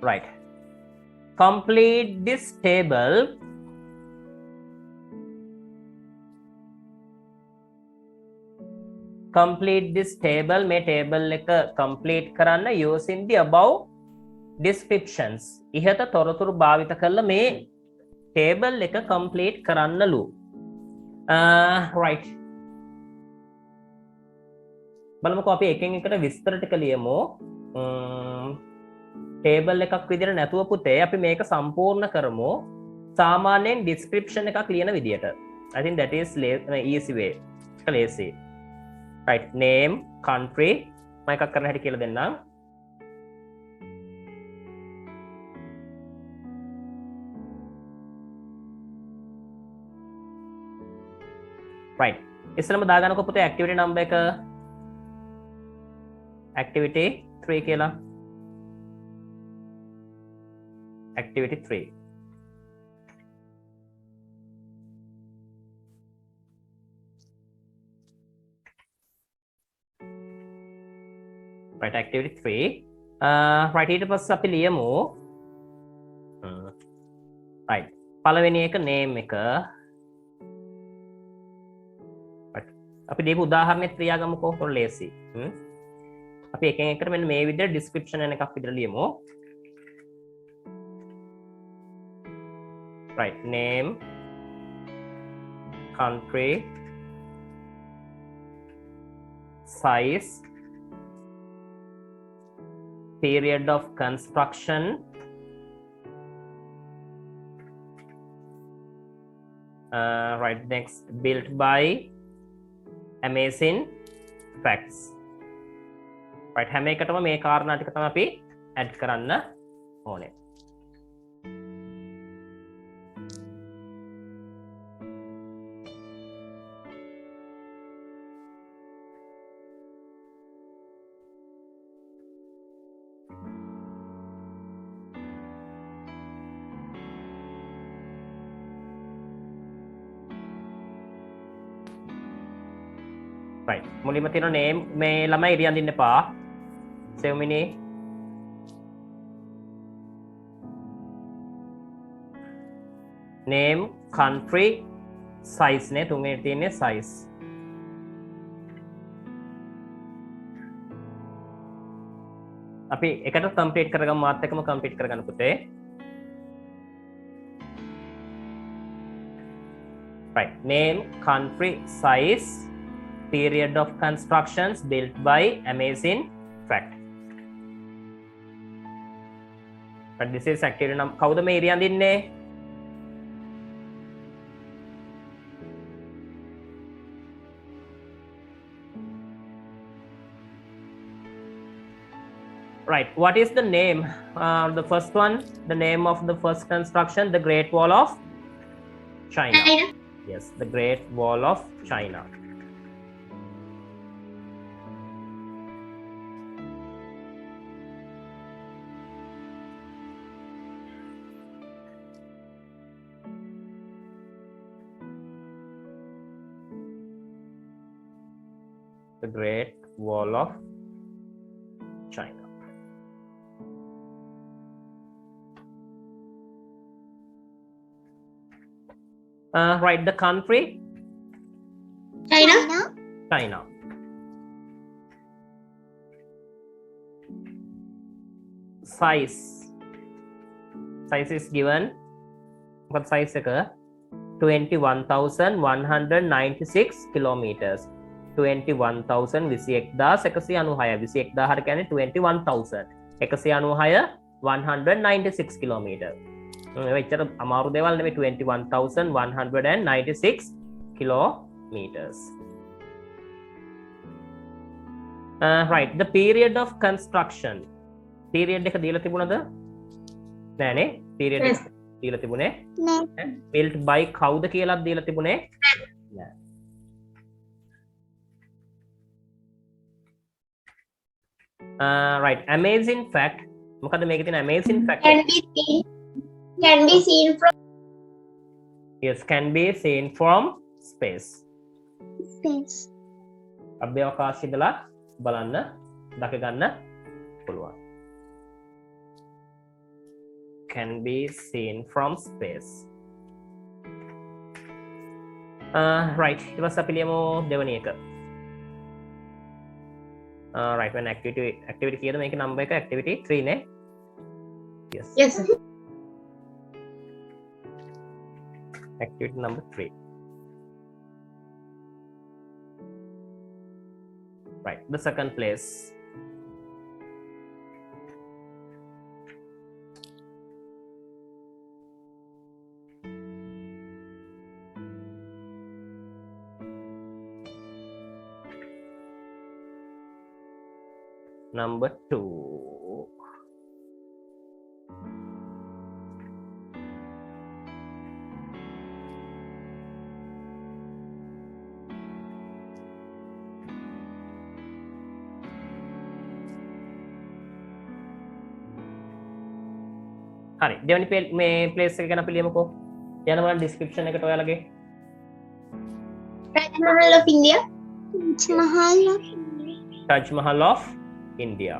Right. Complete this table. Complete this table. මේ table එක complete කරන්න using the above descriptions. ඉහත තොරතුරු භාවිත කරලා මේ table එක complete කරන්නලු. Right. බලමුකෝ අපි එකෙන් එකට විස්තර ටික ලියමු. ටේබල් එකක් විදිහට නැතුව පුතේ අපි මේක සම්පූර්ණ කරමු සාමාන්‍යයෙන් description එකක් ලියන විදිහට. I think that is easy way. Lazy. Right, name, country මම එකක් කරන්න හැටි කියලා දෙන්නම්. Right. ඉස්සෙල්ලාම දාගන්නකො පුතේ activity number එක activity 3 කියලා. Activity 3. Right, activity 3. Right, ඊට පස්සේ අපි ලියමු. Right. පළවෙනි එක name එක. Right. අපි දීපු උදාහරණෙත් ලියාගමුකෝ. for lazy. අපි එකෙන් එකට මෙන්න මේ විදිහට description එකක් විදිහට ලියමු. Right, name, country, size, period of construction, right, next, built by, amazing facts. Right, හැම එකටම මේ කාරණා ටික තමයි අපි add කරන්න ඕනේ. Right, මුලින්ම තියෙන name මේ ළමයි ඉරියන් දෙන්න එපා. සෙව්මිනි. name, country, size නේ තුන්වෙනි තියෙන්නේ size. අපි එකට complete කරගමු මාත් එක්කම complete කරගන්න පුතේ. Right, name, country, size, period of constructions, built by, amazing fact. But this is activity number. කවුද මේ ඉරියන් දෙන්නේ? Right, what is the name? The first one, the name of the first construction, the Great Wall of China. Yes, the Great Wall of China. The Great Wall of China. Right, the country China. China. Size is given. What size එක 21,196 kilometers. 21,196 කියන්නේ 21,000 196 kilometer. එච්චර අමාරු දේවල් නෙමෙයි. 21,196 kilometers. Right, the period of construction. Period එක දීලා තිබුණද? නෑනේ. Period එක දීලා තිබුණේ නෑ. built by කවුද කියලාත් දීලා තිබුණේ නෑ. Right, amazing fact. මොකද මේකේ තියෙන amazing fact? Can be seen from Yes, can be seen from space. Space. අභ්‍යවකාශ ඉඳලා බලන්න දැක ගන්න පුළුවන්. Can be seen from space. Right, ඊට පස්සේ අපි ලියමු දෙවෙනි එක. Right, when activity කීයද මේකේ number එක? activity 3 නේ. Yes. yes sir. Activity number 3. Right, the second place. Number 2. හරි, දෙවෙනි මේ ප්ලේස් එක ගැන අපි ලියමුකෝ. යනවා description එකට ඔයාලගේ. Taj Mahal of India. Mahal of Taj Mahal of India.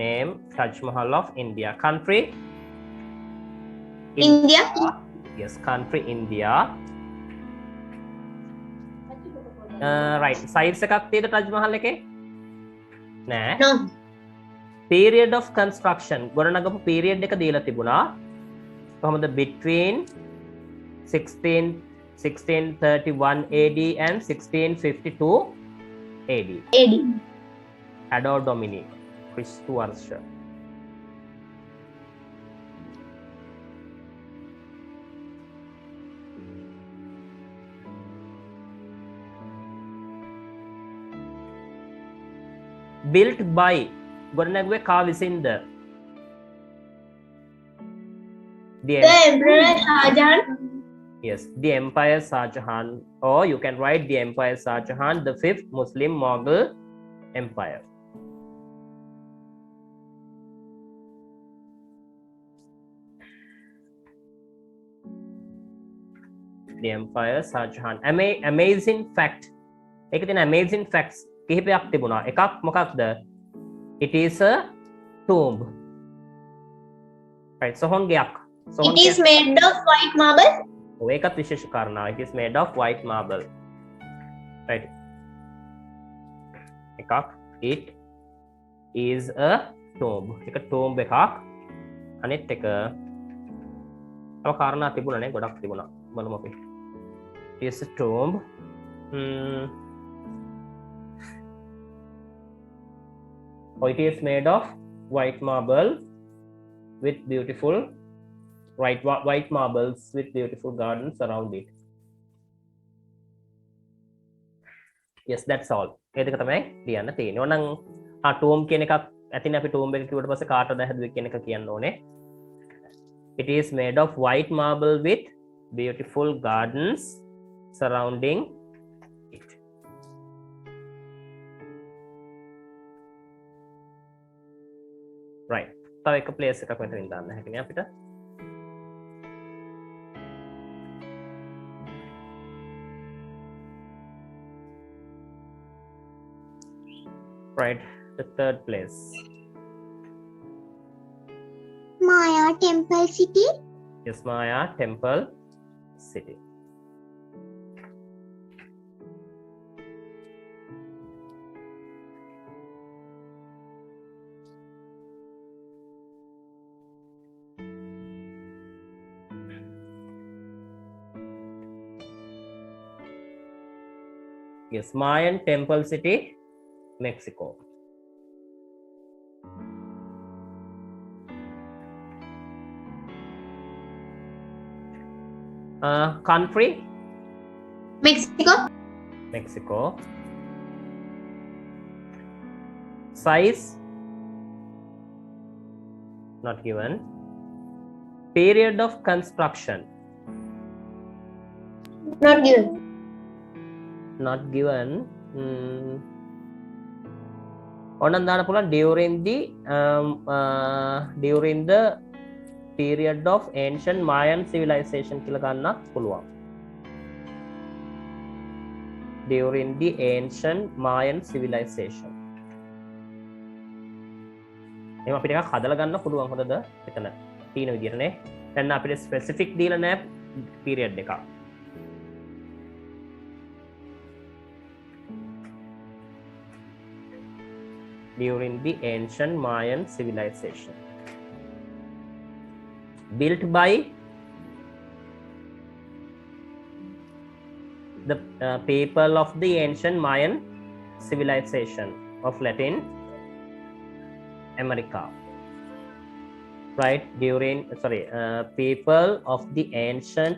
Name Taj Mahal of India. Country India. Yes, country India. Right, size එකක් තියෙද Taj Mahal එකේ? නෑ. No. Period of construction. ගොඩනගපු period එක දීලා තිබුණා. කොහොමද? Between 1631 AD and 1652 AD. AD. Ador Domini. Christu Varsha. Built by ගොඩනැගුවේ කා විසින්ද? The Emperor Shah Jahan. Yes, the Empire Shah Jahan, or you can write the Empire Shah Jahan, the 5th Muslim Mughal Empire. The Empire Shah Jahan. Amazing fact. ඒකේ තියෙන amazing facts කිහිපයක් තිබුණා. එකක් මොකක්ද? It is a tomb. Right, sohon ගයක්. It is made of white marble. ඒකත් විශේෂ කාරණා. It is made of white marble. Right. එකක්, it is a tomb. එක tomb එකක්. අනිත් එක තව කාරණා තිබුණා නේ, ගොඩක් තිබුණා. බලමු අපි. It is a tomb. It is made of white marble with beautiful white marbles with beautiful gardens around it. Yes, that's all. ඒක තමයි ලියන්න තියෙන්නේ. ඕනනම් tomb කියන එකක් ඇතිනේ. අපි tomb එක කිව්වට පස්සේ කාටද හැදුවේ කියන එක කියන්න ඕනේ. It is made of white marble with beautiful gardens surrounding it. Right. තව එක place එකක් මෙතනින් දාන්න හැකිනේ අපිට. Right, the third place. Maya Temple City. Yes, Maya, Temple City. Yes, Mayan Temple City, Mexico. Country, Mexico. Mexico. Size, not given. Period of construction, Not given. not given. ඔන්න පුළුවන් during the period of ancient Mayan civilization කියලා ගන්නත් පුළුවන්. During the ancient Mayan civilization. එහෙනම් අපිට එකක් හදලා ගන්න පුළුවන් හොඳද? එතන තියෙන විදිහටනේ. දැන් අපිට ස්පෙસિෆික් දීලා නැහැ period එකක්. During the ancient Mayan civilization. Built by the people of the ancient Mayan civilization of Latin America. Right? People of the ancient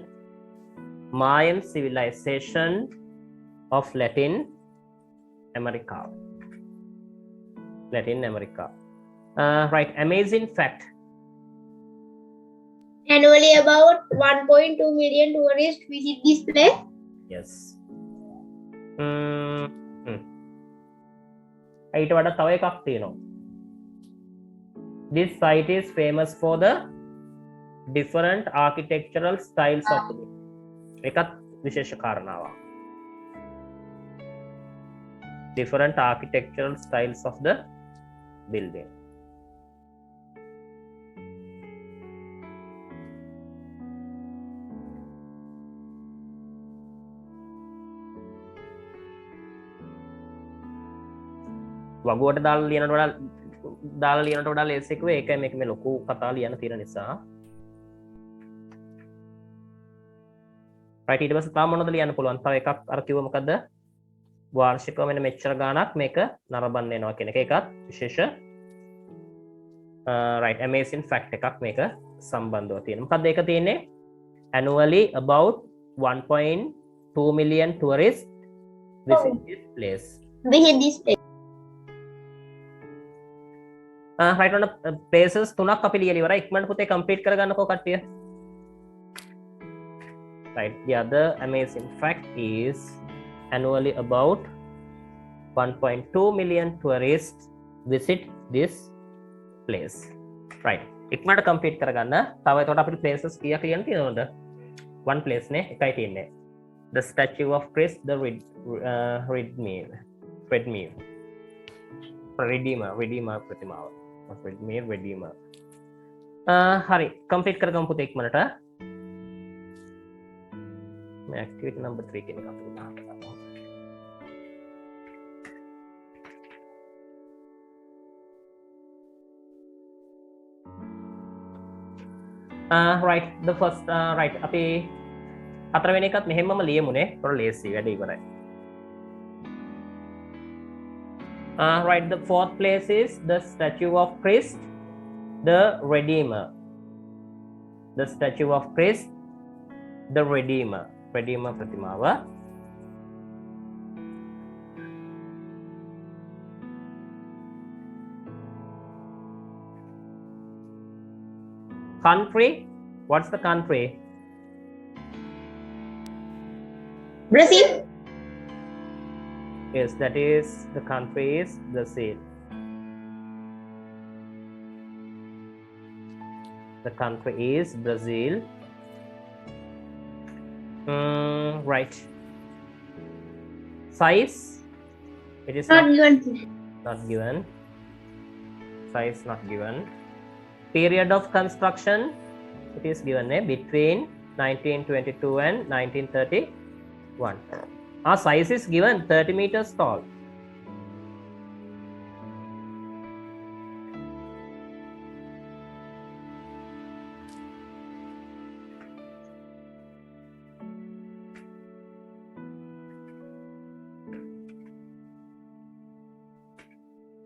Mayan civilization of Latin America. Latin America. Right, amazing fact. Annually, about 1.2 million tourists visit this place. Yes. ඊට වඩා තව එකක් තියෙනවා. This site is famous for the different architectural styles of the එකත් විශේෂ කාරණාවක්. Different architectural styles of the building. වගුවට දාලා ලියනට වඩා ලේසි එක ඒකයි මේක මේ ලොකු කතා ලියන්න තියෙන නිසා. right ඊට පස්සේ තාම මොනවද ලියන්න පුළුවන්? තව එකක් අර කිව්ව මොකද්ද? වාර්ෂිකව මෙන්න මෙච්චර ගාණක් මේක නරඹන්න එනවා කියන එක ඒකත් විශේෂ right amazing fact එකක් මේක සම්බන්ධව තියෙනවා. මොකද්ද ඒක තියෙන්නේ? annually about 1.2 million tourists visit this place. Visit this place. right on places තුනක් අපි ලියලා ඉවරයි. ඉක්මනට පුතේ complete කරගන්නකෝ කට්ටිය. right, the other amazing fact is annually about 1.2 million tourists visit this place. Right, ඉක්මනට complete කරගන්න. තව එතකොට අපිට places කීයක් ලියන්න තියෙනවද? one place නේ, එකයි තියෙන්නේ. The statue of Christ, the Redeemer ප්‍රතිමාව. Redeemer. හරි, complete කරගමු පුතේ ඉක්මනට. activity number 3 කියන එක අපිට දාන්න. right, the first right අපි හතරවෙනි එකත් මෙහෙමම ලියමුනේ. පොර ලේසි වැඩි ඉවරයි. right, the fourth place is the statue of Christ, the Redeemer. The statue of Christ, the Redeemer ප්‍රතිමාව. Country, what's the country? Brazil. Yes, that is the country is Brazil. The country is Brazil. Right. Size, it is Not given. not given. Size not given. Period of construction, it is given between 1922 and 1931. Our size is given 30 meters tall.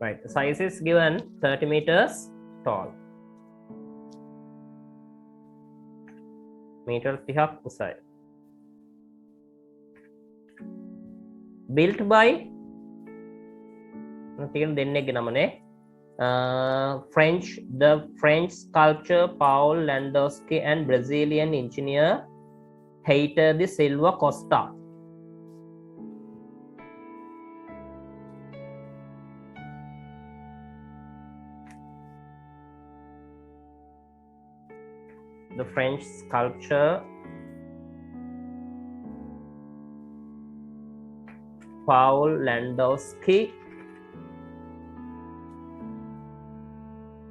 Right, the size is given 30 meters tall. Meter 30ක් උසයි. Built by the French sculptor Paul Landowski and Brazilian engineer Heitor de Silva Costa. The French sculptor Paul Landowski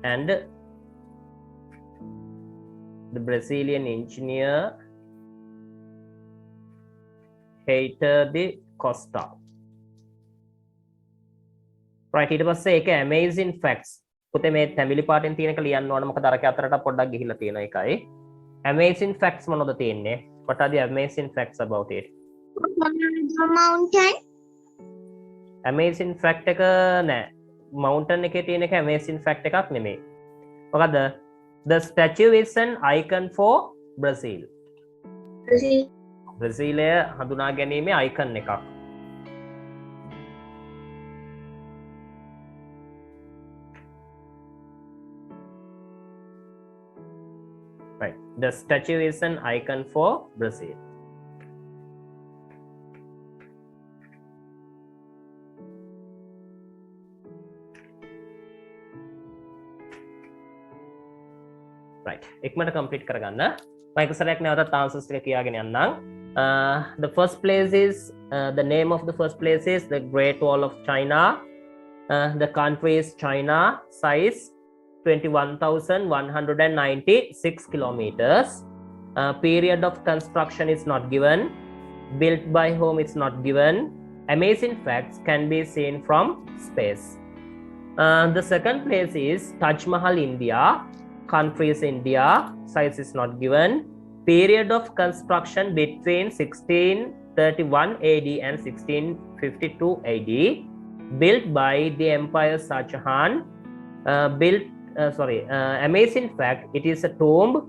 and the Brazilian engineer Heitor de Costa. Right, ඊට පස්සේ ඒක amazing facts. පුතේ මේ තැඹිලි පාටෙන් තියෙනක ලියන්න ඕන මොකද අරක අතරට පොඩ්ඩක් ගිහිල්ලා තියෙන එකයි. Amazing facts මොනවද තියෙන්නේ? What are the amazing facts about it? Mountain. Amazing fact එක නෑ. Mountain එකේ තියෙන එක amazing fact එකක් නෙමෙයි. මොකද the statue is an icon for Brazil. බ්‍රසීලය හඳුනා ගැනීමේ icon එකක්. Right. The statue is an icon for Brazil. Right. ඉක්මනට complete කරගන්න. මම එක සැරයක් නැවතත් answers ටික කියාගෙන යන්නම්. The first place is the name of the first place is the Great Wall of China. The country is China. Size 21,196 kilometers. Period of construction is not given. Built by whom is not given. Amazing facts can be seen from space. The second place is Taj Mahal, India. Country is India. Size is not given. Period of construction between 1631 AD and 1652 AD. Built by the Emperor Shah Jahan. Amazing fact, it is a tomb.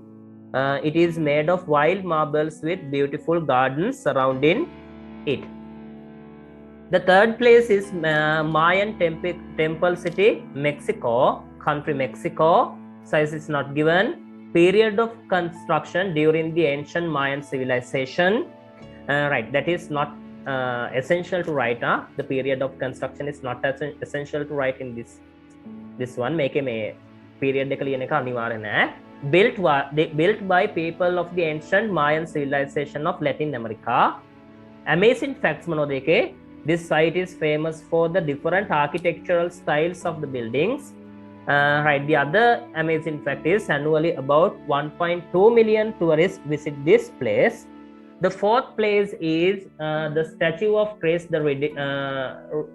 It is made of wild marbles with beautiful gardens surrounding it. The third place is Mayan Temple City, Mexico. Country Mexico. Size is not given. Period of construction during the ancient Mayan civilization. Right, that is not essential to write. The period of construction is not essential to write in this one. Make a period built by people of the ancient Mayan civilization of Latin America. Amazing facts manodeke. This site is famous for the different architectural styles of the buildings. Right, the other amazing fact is annually about 1.2 million tourists visit this place. The fourth place is the statue of Christ the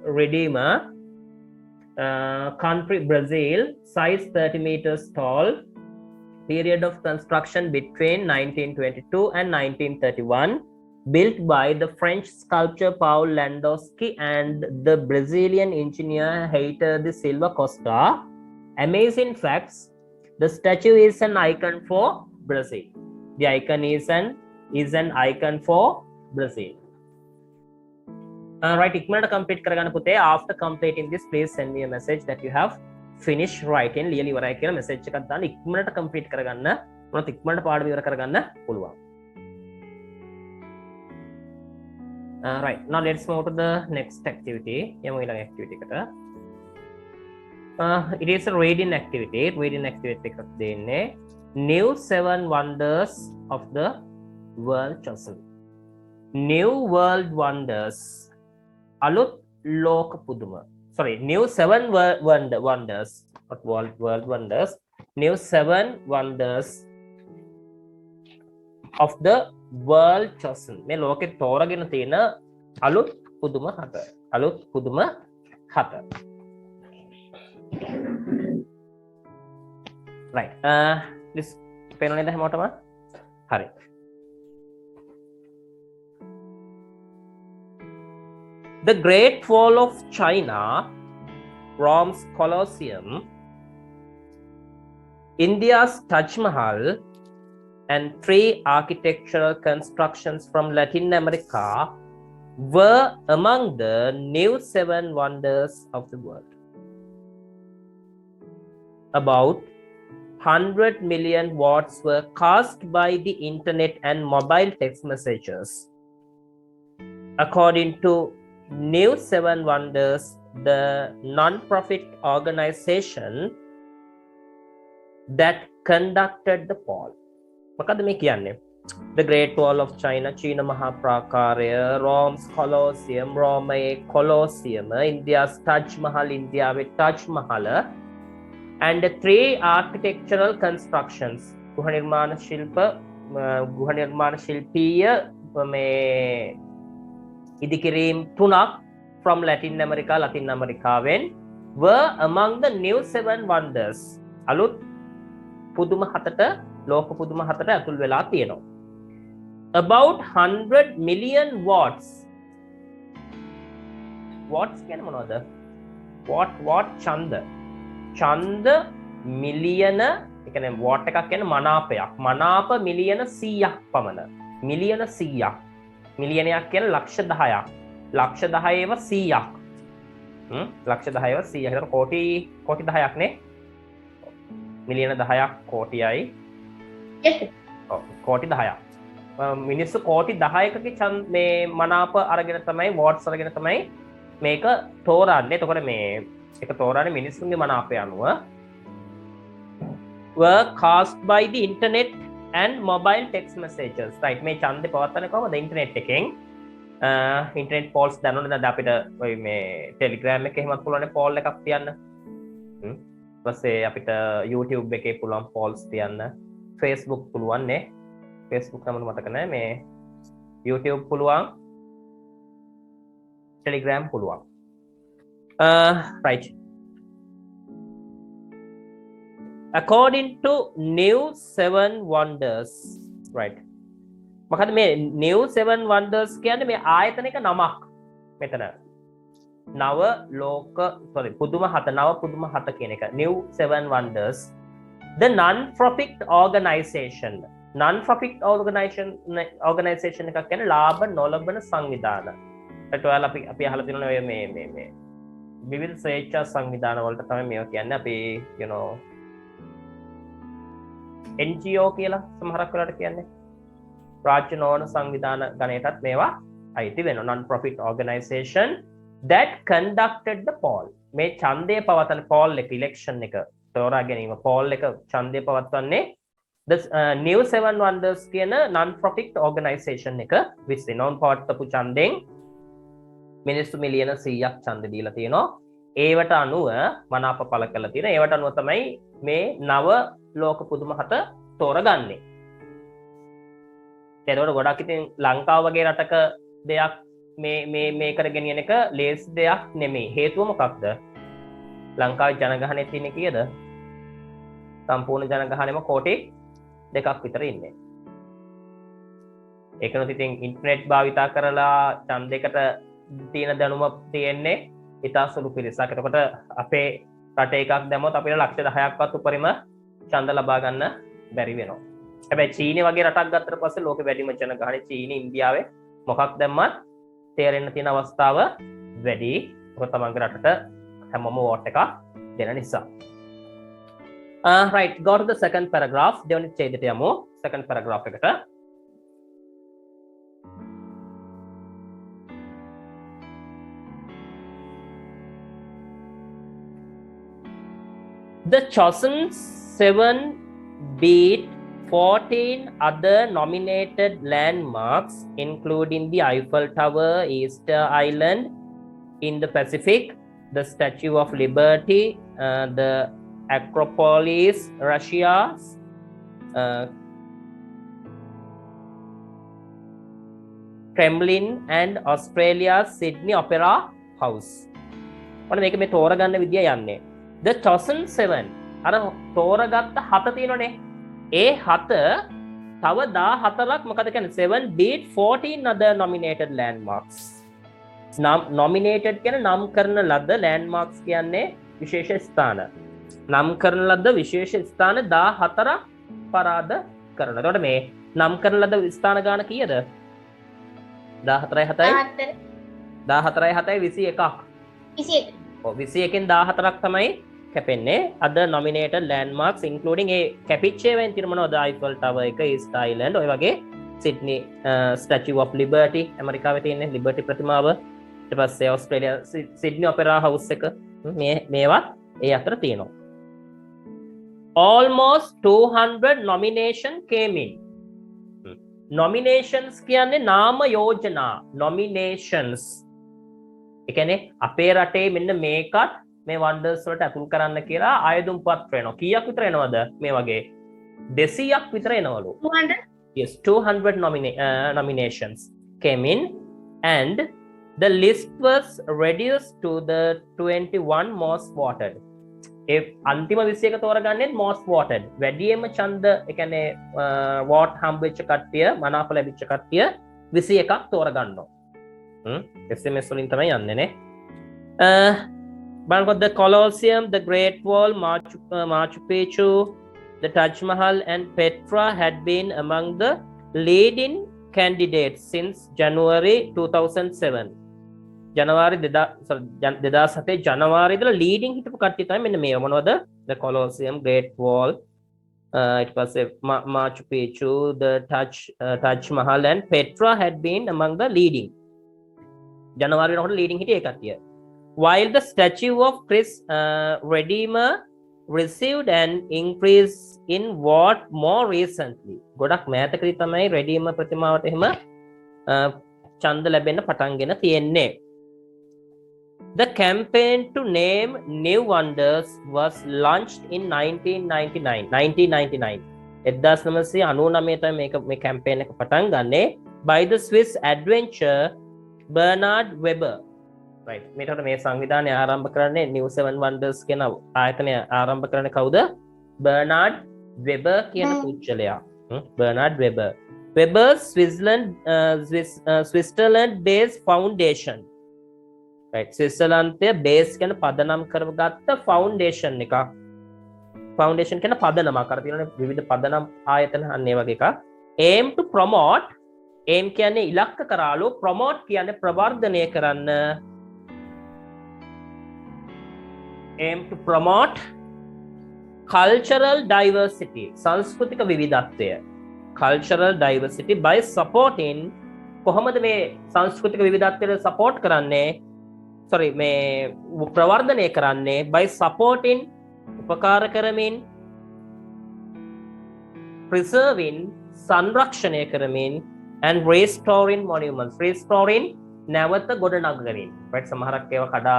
Redeemer. Country Brazil. Size 30 meters tall. Period of construction between 1922 and 1931. Built by the French sculptor Paul Landowski and the Brazilian engineer Heitor de Silva Costa. Amazing facts. The statue is an icon for Brazil. The icon is an icon for Brazil. Right, ඉක්මනට complete කරගන්න පුතේ. After completing this, please send me a message that you have finished writing. ලියලා ඉවරයි කියලා message එකක් දාන්න. ඉක්මනට complete කරගන්න. මොනවද ඉක්මනට පාඩම ඉවර කරගන්න පුළුවන්. Right, now let's move to the next activity. යමු ඊළඟ activity එකට. It is a reading activity. Reading activity එකක් දෙන්නේ. New 7 wonders of the world chosen. New world wonders. Alut lok puduma. Sorry, new 7 wonders. Not world wonders. new 7 wonders of the world chosen. මේ ලෝකෙ තෝරගෙන තියෙන අලුත් පුදුම 7. අලුත් පුදුම 7. right. this පේනව නේද හැමෝටම? හරි. The Great Wall of China, Rome's Colosseum, India's Taj Mahal, and 3 architectural constructions from Latin America were among the new 7 wonders of the world. About 100 million watts were cast by the internet and mobile text messages. According to New 7 Wonders, the non-profit organization that conducted the poll. මොකද මේ කියන්නේ? The Great Wall of China, චීන මහා ප්‍රාකාරය, Rome's Colosseum, රෝමයේ Colosseum, India's Taj Mahal, ඉන්දියාවේ Taj Mahal, and 3 architectural constructions. ගෘහ නිර්මාණ ශිල්පීය මේ ඉදිකිරීම් 3ක් from Latin America, ලතින් ඇමරිකාවෙන් were among the new 7 wonders. අලුත් පුදුම 7ට ලෝක පුදුම 7ට ඇතුල් වෙලා තියෙනවා. About 100 million watts. Watts කියන්නේ මොනවද? Watt ඡන්ද. ඡන්ද මිලියන, ඒ කියන්නේ watt එකක් කියන්නේ මනාපයක්. මනාප මිලියන 100ක් පමණ. මිලියන 100ක්. මිලියනයක් කියන්නේ ලක්ෂ 10ක්. ලක්ෂ 10ේව 100ක්. ලක්ෂ 10ේව 100ක්. ඒතර කෝටි 10ක් නේ. මිලියන 10ක් කෝටියයි. ඔව් කෝටි 10ක්. මිනිස්සු කෝටි 10කගේ මේ මනාප අරගෙන තමයි වෝට්ස් අරගෙන තමයි මේක තෝරන්නේ. එතකොට මේ එක තෝරන්නේ මිනිස්සුන්ගේ මනාපය අනුව. were cast by the internet and mobile text messages. right. මේ ඡන්දේ පවත්වන්නේ කොහොමද? ඉන්ටර්නෙට් එකෙන්. ඉන්ටර්නෙට් පෝල්ස් දැනුණාද? දැන් අපිට ඔය මේ ටෙලිග්‍රෑම් එකේ එහෙමත් පුළුවන් පෝල් එකක් තියන්න. ඊපස්සේ අපිට YouTube එකේ පුළුවන් පෝල්ස් තියන්න. Facebook පුළුවන් නේ. Facebook නම මතක නැහැ. මේ YouTube පුළුවන්. Telegram පුළුවන්. right. According to New 7 Wonders, right. මොකද මේ New 7 Wonders කියන්නේ මේ ආයතනික නමක්. මෙතන නව ලෝක පුදුම 7 නව පුදුම 7 කියන එක. New 7 Wonders. The non-profit organization එකක් කියන්නේ ලාභ නොලබන සංවිධාන. ඒත් ඔයාලා අපි අහලා තියෙනවා මේ විවිධ ස්වේච්ඡා සංවිධාන වලට තමයි මේවා කියන්නේ. අපි you know NGO කියලා සමහරක් වෙලාවට කියන්නේ. රාජ්‍ය නොවන සංවිධාන ගණයටත් මේවා අයිති වෙනවා. non-profit organization that conducted the poll. මේ ඡන්දය පවත්වන poll එක election එක තෝරා ගැනීම poll එක ඡන්දය පවත්වන්නේ the new 7 wonders කියන non-profit organization එක විසින් පවත්වපු ඡන්දෙන් මිනිස්සු මිලියන 100ක් ඡන්ද දීලා තියෙනවා. ඒවට අනුව මනාප පළ කරලා තියෙනවා. ඒවට අනුව තමයි මේ නව ලෝක පුදුම 7 තෝරගන්නේ. ඒතකොට ගොඩක් ඉතින් ලංකාව වගේ රටක දෙයක් මේ කරගෙන යන එක ලේසි දෙයක් නෙමෙයි. හේතුව මොකක්ද? ලංකාවේ ජනගහනය තියෙන්නේ කීයද? සම්පූර්ණ ජනගහනයම කෝටි 2ක් විතර ඉන්නේ. ඒකනොත් ඉතින් ඉන්ටර්නෙට් භාවිතා කරලා ඡන්දයකට තියෙන දැනුම තියෙන්නේ ඉතා සුළු පිරිසක්. එතකොට අපේ රටේ එකක් දැම්මොත් අපිට ලක්ෂ 10ක්වත් උපරිම ඡන්ද ලබා ගන්න බැරි වෙනවා. හැබැයි චීනය වගේ රටක් ගත්තට පස්සේ ලෝකෙ වැඩිම ජනගහනය චීනය ඉන්දියාවේ මොකක් දැම්මත් තේරෙන්න තියෙන අවස්ථාව වැඩි. මොකද තමන්ගේ රටට හැමෝම වෝට් එකක් දෙන නිසා. right, go to the second paragraph. දෙවෙනි ඡේදයට යමු. second paragraph එකට. The chosen 7 beat 14 other nominated landmarks, including the Eiffel Tower, Easter Island in the Pacific, the Statue of Liberty, the Acropolis, Russia, Kremlin and Australia's Sydney Opera House. ඔන්න මේක මේ තෝරගන්න විදිය යන්නේ. The chosen 7 අර තෝරගත්ත 7 තියෙනනේ. ඒ 7 තව 14ක් මොකද කියන්නේ 7 beat 14 other nominated landmarks. nominated කියන්නේ නම් කරන ලද landmarks කියන්නේ විශේෂ ස්ථාන. නම් කරන ලද විශේෂ ස්ථාන 14ක් පරාද කරනවා. එතකොට මේ නම් කරන ලද ස්ථාන ගාන කීයද? 14යි 7යි 14යි 7යි 21ක්. 21. ඔව් 21කින් 14ක් තමයි කැපෙන්නේ. other nominated landmarks including ඒ කැපිච්ච ඒවායින් තියෙන මොනවද? Eiffel Tower එක, East Island, ඔය වගේ Sydney Statue of Liberty ඇමරිකාවේ තියෙන ලිබර්ටි ප්‍රතිමාව, ඊට පස්සේ ඕස්ට්‍රේලියා Sydney Opera House එක මේවත් ඒ අතර තියෙනවා. Almost 200 nomination came in. Nominations කියන්නේ නාම යෝජනා. Nominations ඒ කියන්නේ අපේ රටේ මෙන්න මේකත් මේ වන්ඩර්ස් වලට අතුල් කරන්න කියලා ආයදුම්පත් වෙනවා. කීයක් විතර එනවද මේ වගේ? 200ක් විතර එනවලු. 200? Yes, 200 nominations came in and the list was reduced to the 21 most voted. ඒ අන්තිම 21 තෝරගන්නේ most voted. වැඩියෙන්ම ඡන්ද ඒ කියන්නේ vote හම්බෙච්ච කට්ටිය, මනාප ලැබිච්ච කට්ටිය 21ක් තෝරගන්නවා. SMS වලින් තමයි යන්නේ නේ. බලන්නකො the Colosseum, the Great Wall, Machu Picchu, the Taj Mahal and Petra had been among the leading candidates since January 2007. ජනවාරි 2007 ජනවාරි ඉඳලා ලීඩින් හිටපු කට්ටිය තමයි මෙන්න මේ මොනවද? the Colosseum, Great Wall, ඊට පස්සේ Machu Picchu, the Taj Mahal and Petra had been among the leading. ජනවාරි වෙනකොට ලීඩින් හිටියේ ඒ කට්ටිය. While the statue of Christ Redeemer received an increase in vote more recently. ගොඩක් මෑතකදී තමයි Redeemer ප්‍රතිමාවට එහෙම ඡන්ද ලැබෙන්න පටන්ගෙන තියෙන්නේ. The campaign to name new wonders was launched in 1999. 1999 තමයි මේ campaign එක පටන් ගන්නේ by the Swiss adventurer Bernard Weber. Right. මේකට මේ සංවිධානය ආරම්භ කරන්නේ New 7 Wonders කියන ආයතනය ආරම්භ කරන්නේ කවුද? Bernard Weber කියන පුද්ගලයා. Bernard Weber. Weber's Switzerland based foundation. Right. Switzerland base කියන පදනම් කරගත්ත foundation එක. Foundation කියන පදනමක් අර තියෙනනේ විවිධ පදනම් ආයතන අන්නේ වගේ එකක්. Aim to promote. Aim කියන්නේ ඉලක්ක කරාලු, promote කියන්නේ ප්‍රවර්ධනය කරන්න. Aim to promote cultural diversity, සංස්කෘතික විවිධත්වය. Cultural diversity by supporting කොහොමද මේ සංස්කෘතික විවිධත්වයට support කරන්නේ? මේ ප්‍රවර්ධනය කරන්නේ by supporting උපකාර කරමින්, preserving සංරක්ෂණය කරමින් and restoring monuments. Restoring නැවත ගොඩනගමින්. right සමහරක් ඒවා කඩා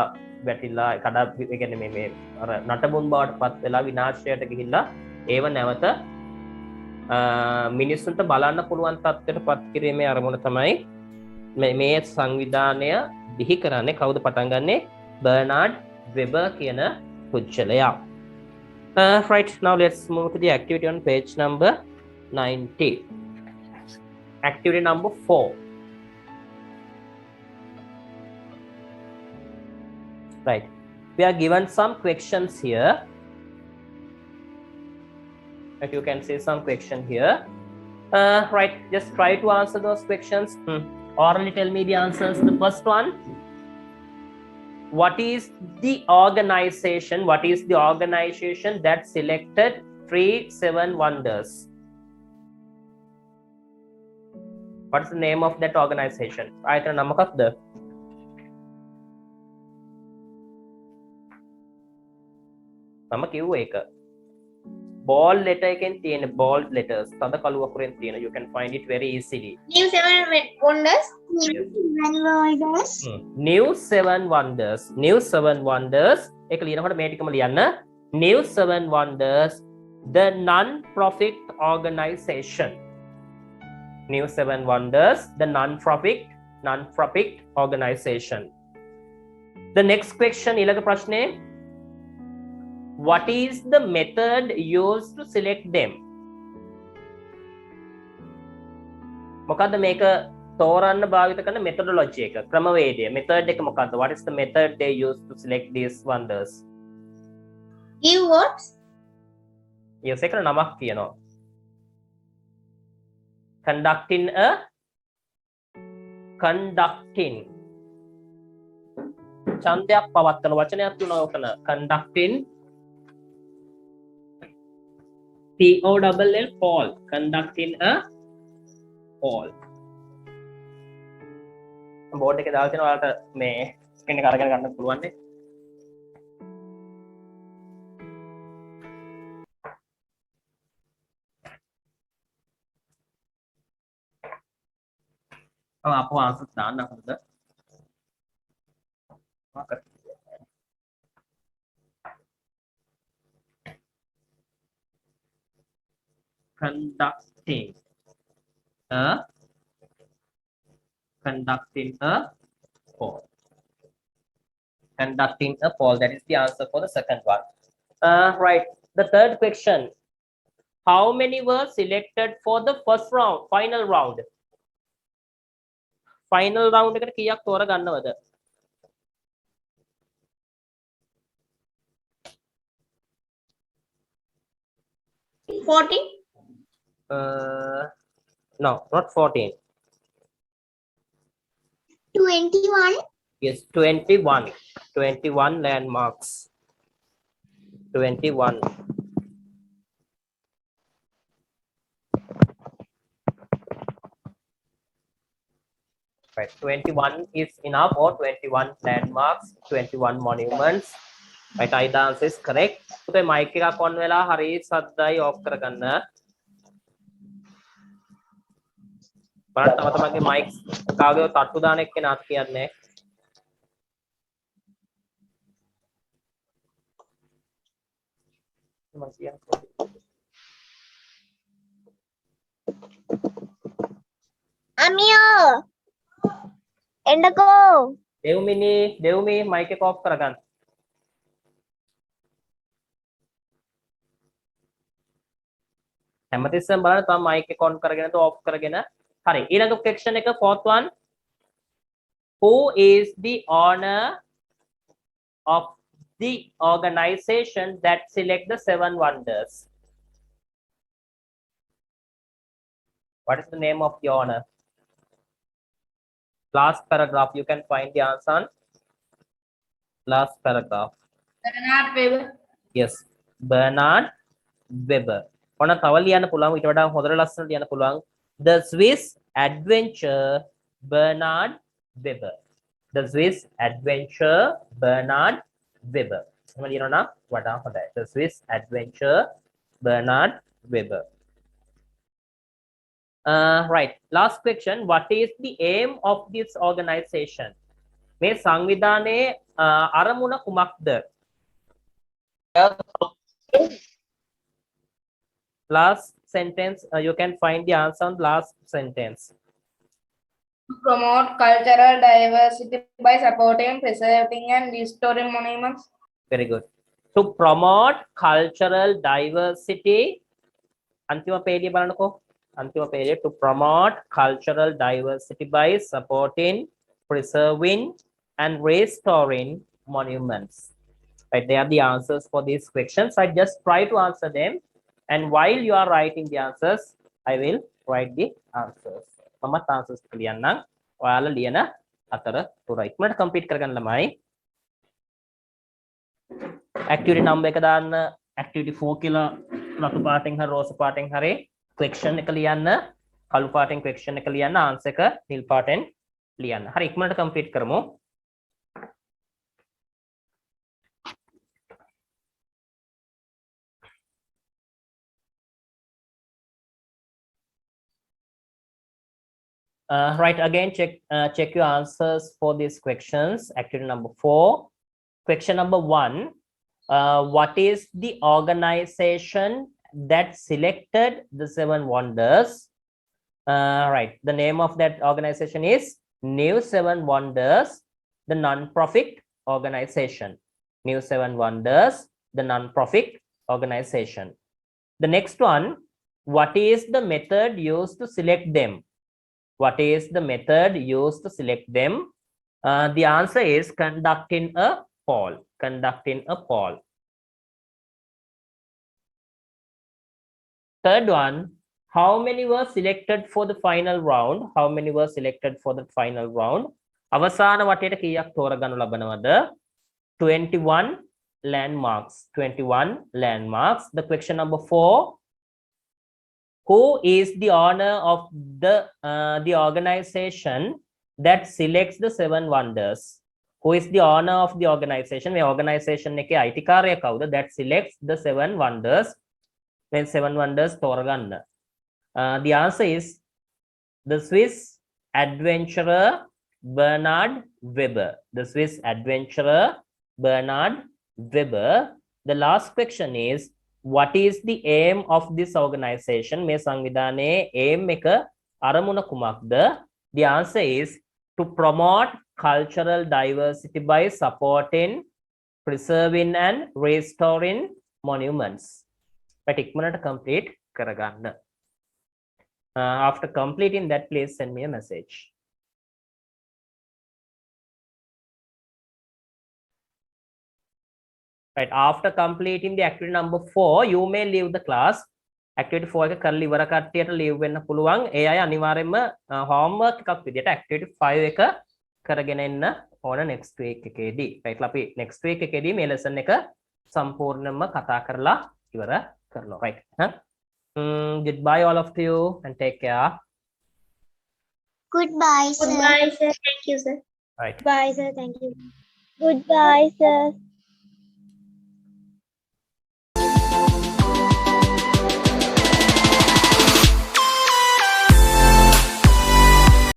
වැටිලා කඩා ඒ කියන්නේ මේ අර නටබුන් බවට පත් වෙලා විනාශයට ගිහිල්ලා ඒව නැවත මිනිස්සුන්ට බලන්න පුළුවන් තත්ත්වයට පත් කිරීමේ අරමුණ තමයි මේ සංවිධානය දිහි කරන්නේ. කවුද පටන් ගන්නේ? Bernard Weber කියන පුද්ගලයා. Right, now let's move to the activity on page number 90. Activity number 4. Right, we are given some questions here. If you can see some question here. Right, just try to answer those questions. Orally tell me the answers. The first one, what is the organization that selected 7 wonders? What's the name of that organization? Ayatana namakakda. Mama kiwwa එක. Bold letter එකෙන් තියෙන bold letters. තද කළු අකුරෙන් තියෙන. You can find it very easily. New 7 wonders. New 7 wonders. New 7 wonders. ඒක ලියනකොට මේ ටිකම ලියන්න. New Seven Wonders, the non-profit organization. New Seven Wonders, the non-profit organization. The next question, ඊළඟ ප්‍රශ්නේ, what is the method used to select them? මොකද්ද මේක තෝරන්න භාවිත කරන methodology එක, ක්‍රමවේදය, method එක මොකද්ද? What is the method they used to select these wonders? Give votes. Yes, එකන නමක් කියනවා. Conducting ඡන්දයක් පවත්වන වචනයක් තුනක් ඔතන. Conducting POLL poll. Conducting a poll. Board එකේ දාලා තියෙනවා ඔයාලට මේ ස්ක්‍රීන් එක අරගෙන ගන්න පුළුවන් නේ. आपको आंसर ध्यान रखना conducting a poll. Conducting a poll, that is the answer for the second one. Right, the third question, how many were selected for the first round, final round? Final round එකට කීයක් තෝර ගන්නවද? Uh, 14. No, not 14. 21. Yes, 21. 21 landmarks. 21. Right, 21 is enough, or 21 landmarks, 21 monuments. Right, either answer is correct. So the mic එක on වෙලා හරි සද්දයි off කරගන්න. බලන්න තම තමන්ගේ mic කාගේ තට්ටු දාන එක්කෙනාත් කියන්නේ. Amio. Endako. දෙව්මි mic එක off කරගන්න. හැමතිස්සෙම බලන්න තම mic එක on කරගෙනද off කරගෙන. හරි, ඊළඟ question එක fourth one. Who is the owner of the organization that select the seven wonders? What is the name of the owner? Last paragraph, you can find the answer on last paragraph. Bernard Weber. Yes, Bernard Weber. ඔන්න තව ලියන්න පුළුවන්, ඊට වඩා හොඳට ලස්සන ලියන්න පුළුවන්. The Swiss Adventure Bernard Weber. The Swiss Adventure Bernard Weber. එහෙම ලියනවා නම් වඩා හොඳයි. The Swiss Adventure Bernard Weber. Right, last question, what is the aim of this organization? මේ සංවිධානයේ අරමුණ කුමක්ද? Last sentence, you can find the answer on last sentence. To promote cultural diversity by supporting, preserving, and restoring monuments. Very good. To promote cultural diversity. Antima page balanako. Antima page. To promote cultural diversity by supporting, preserving, and restoring monuments. Right, they are the answers for these questions. I just try to answer them, and while you are writing the answers, I will write the answers. මමත් answers ලියන්නම්. ඔයාලා ලියන අතර තුර ඉක්මනට complete කරගන්න ළමයි. Activity number එක දාන්න. Activity 4 කියලා රතු පාටින් හරි රෝස පාටින් හරි question එක ලියන්න. කළු පාටින් question එක ලියන්න. answer එක නිල් පාටෙන් ලියන්න. හරි, ඉක්මනට complete කරමු. Right, again check your answers for these questions. Activity number 4. Question number 1. what is the organization that selected the 7 wonders? Right, the name of that organization is New 7 Wonders, the non-profit organization. New 7 Wonders, the non-profit organization. The next one, what is the method used to select them? What is the method used to select them? The answer is conducting a poll. Conducting a poll. Third one, how many were selected for the final round? How many were selected for the final round? අවසාන වටේට කීයක් තෝරගනු ලබනවද? 21 landmarks. 21 landmarks. The question number 4. Who is the owner of the organization that selects the 7 wonders? Who is the owner of the organization? The organization එකේ අයිතිකාරය කවුද? That selects the 7 wonders. When 7 wonders තෝරගන්න. The answer is the Swiss adventurer Bernard Weber. The Swiss adventurer Bernard Weber. The last question is, what is the aim of this organization? මේ සංවිධානයේ aim එක අරමුණ කුමක්ද? The answer is to promote cultural diversity by supporting, preserving and restoring monuments. But ඉක්මනට complete කරගන්න. After completing that, please send me a message. Right, after completing the activity number 4, you may leave the class. Activity 4 එක කරලා ඉවර කට්ටියට leave වෙන්න පුළුවන්. ඒ අය අනිවාර්යයෙන්ම homework එකක් විදියට activity 5 එක කරගෙන එන්න ඕන next week එකේදී. Right, අපි next week එකේදී මේ lesson එක සම්පූර්ණයෙන්ම කතා කරලා ඉවර කරනවා. Right. Goodbye all of you and take care. Goodbye, sir. Goodbye, sir. Thank you, sir. Right. Bye, sir. Thank you. Goodbye, sir.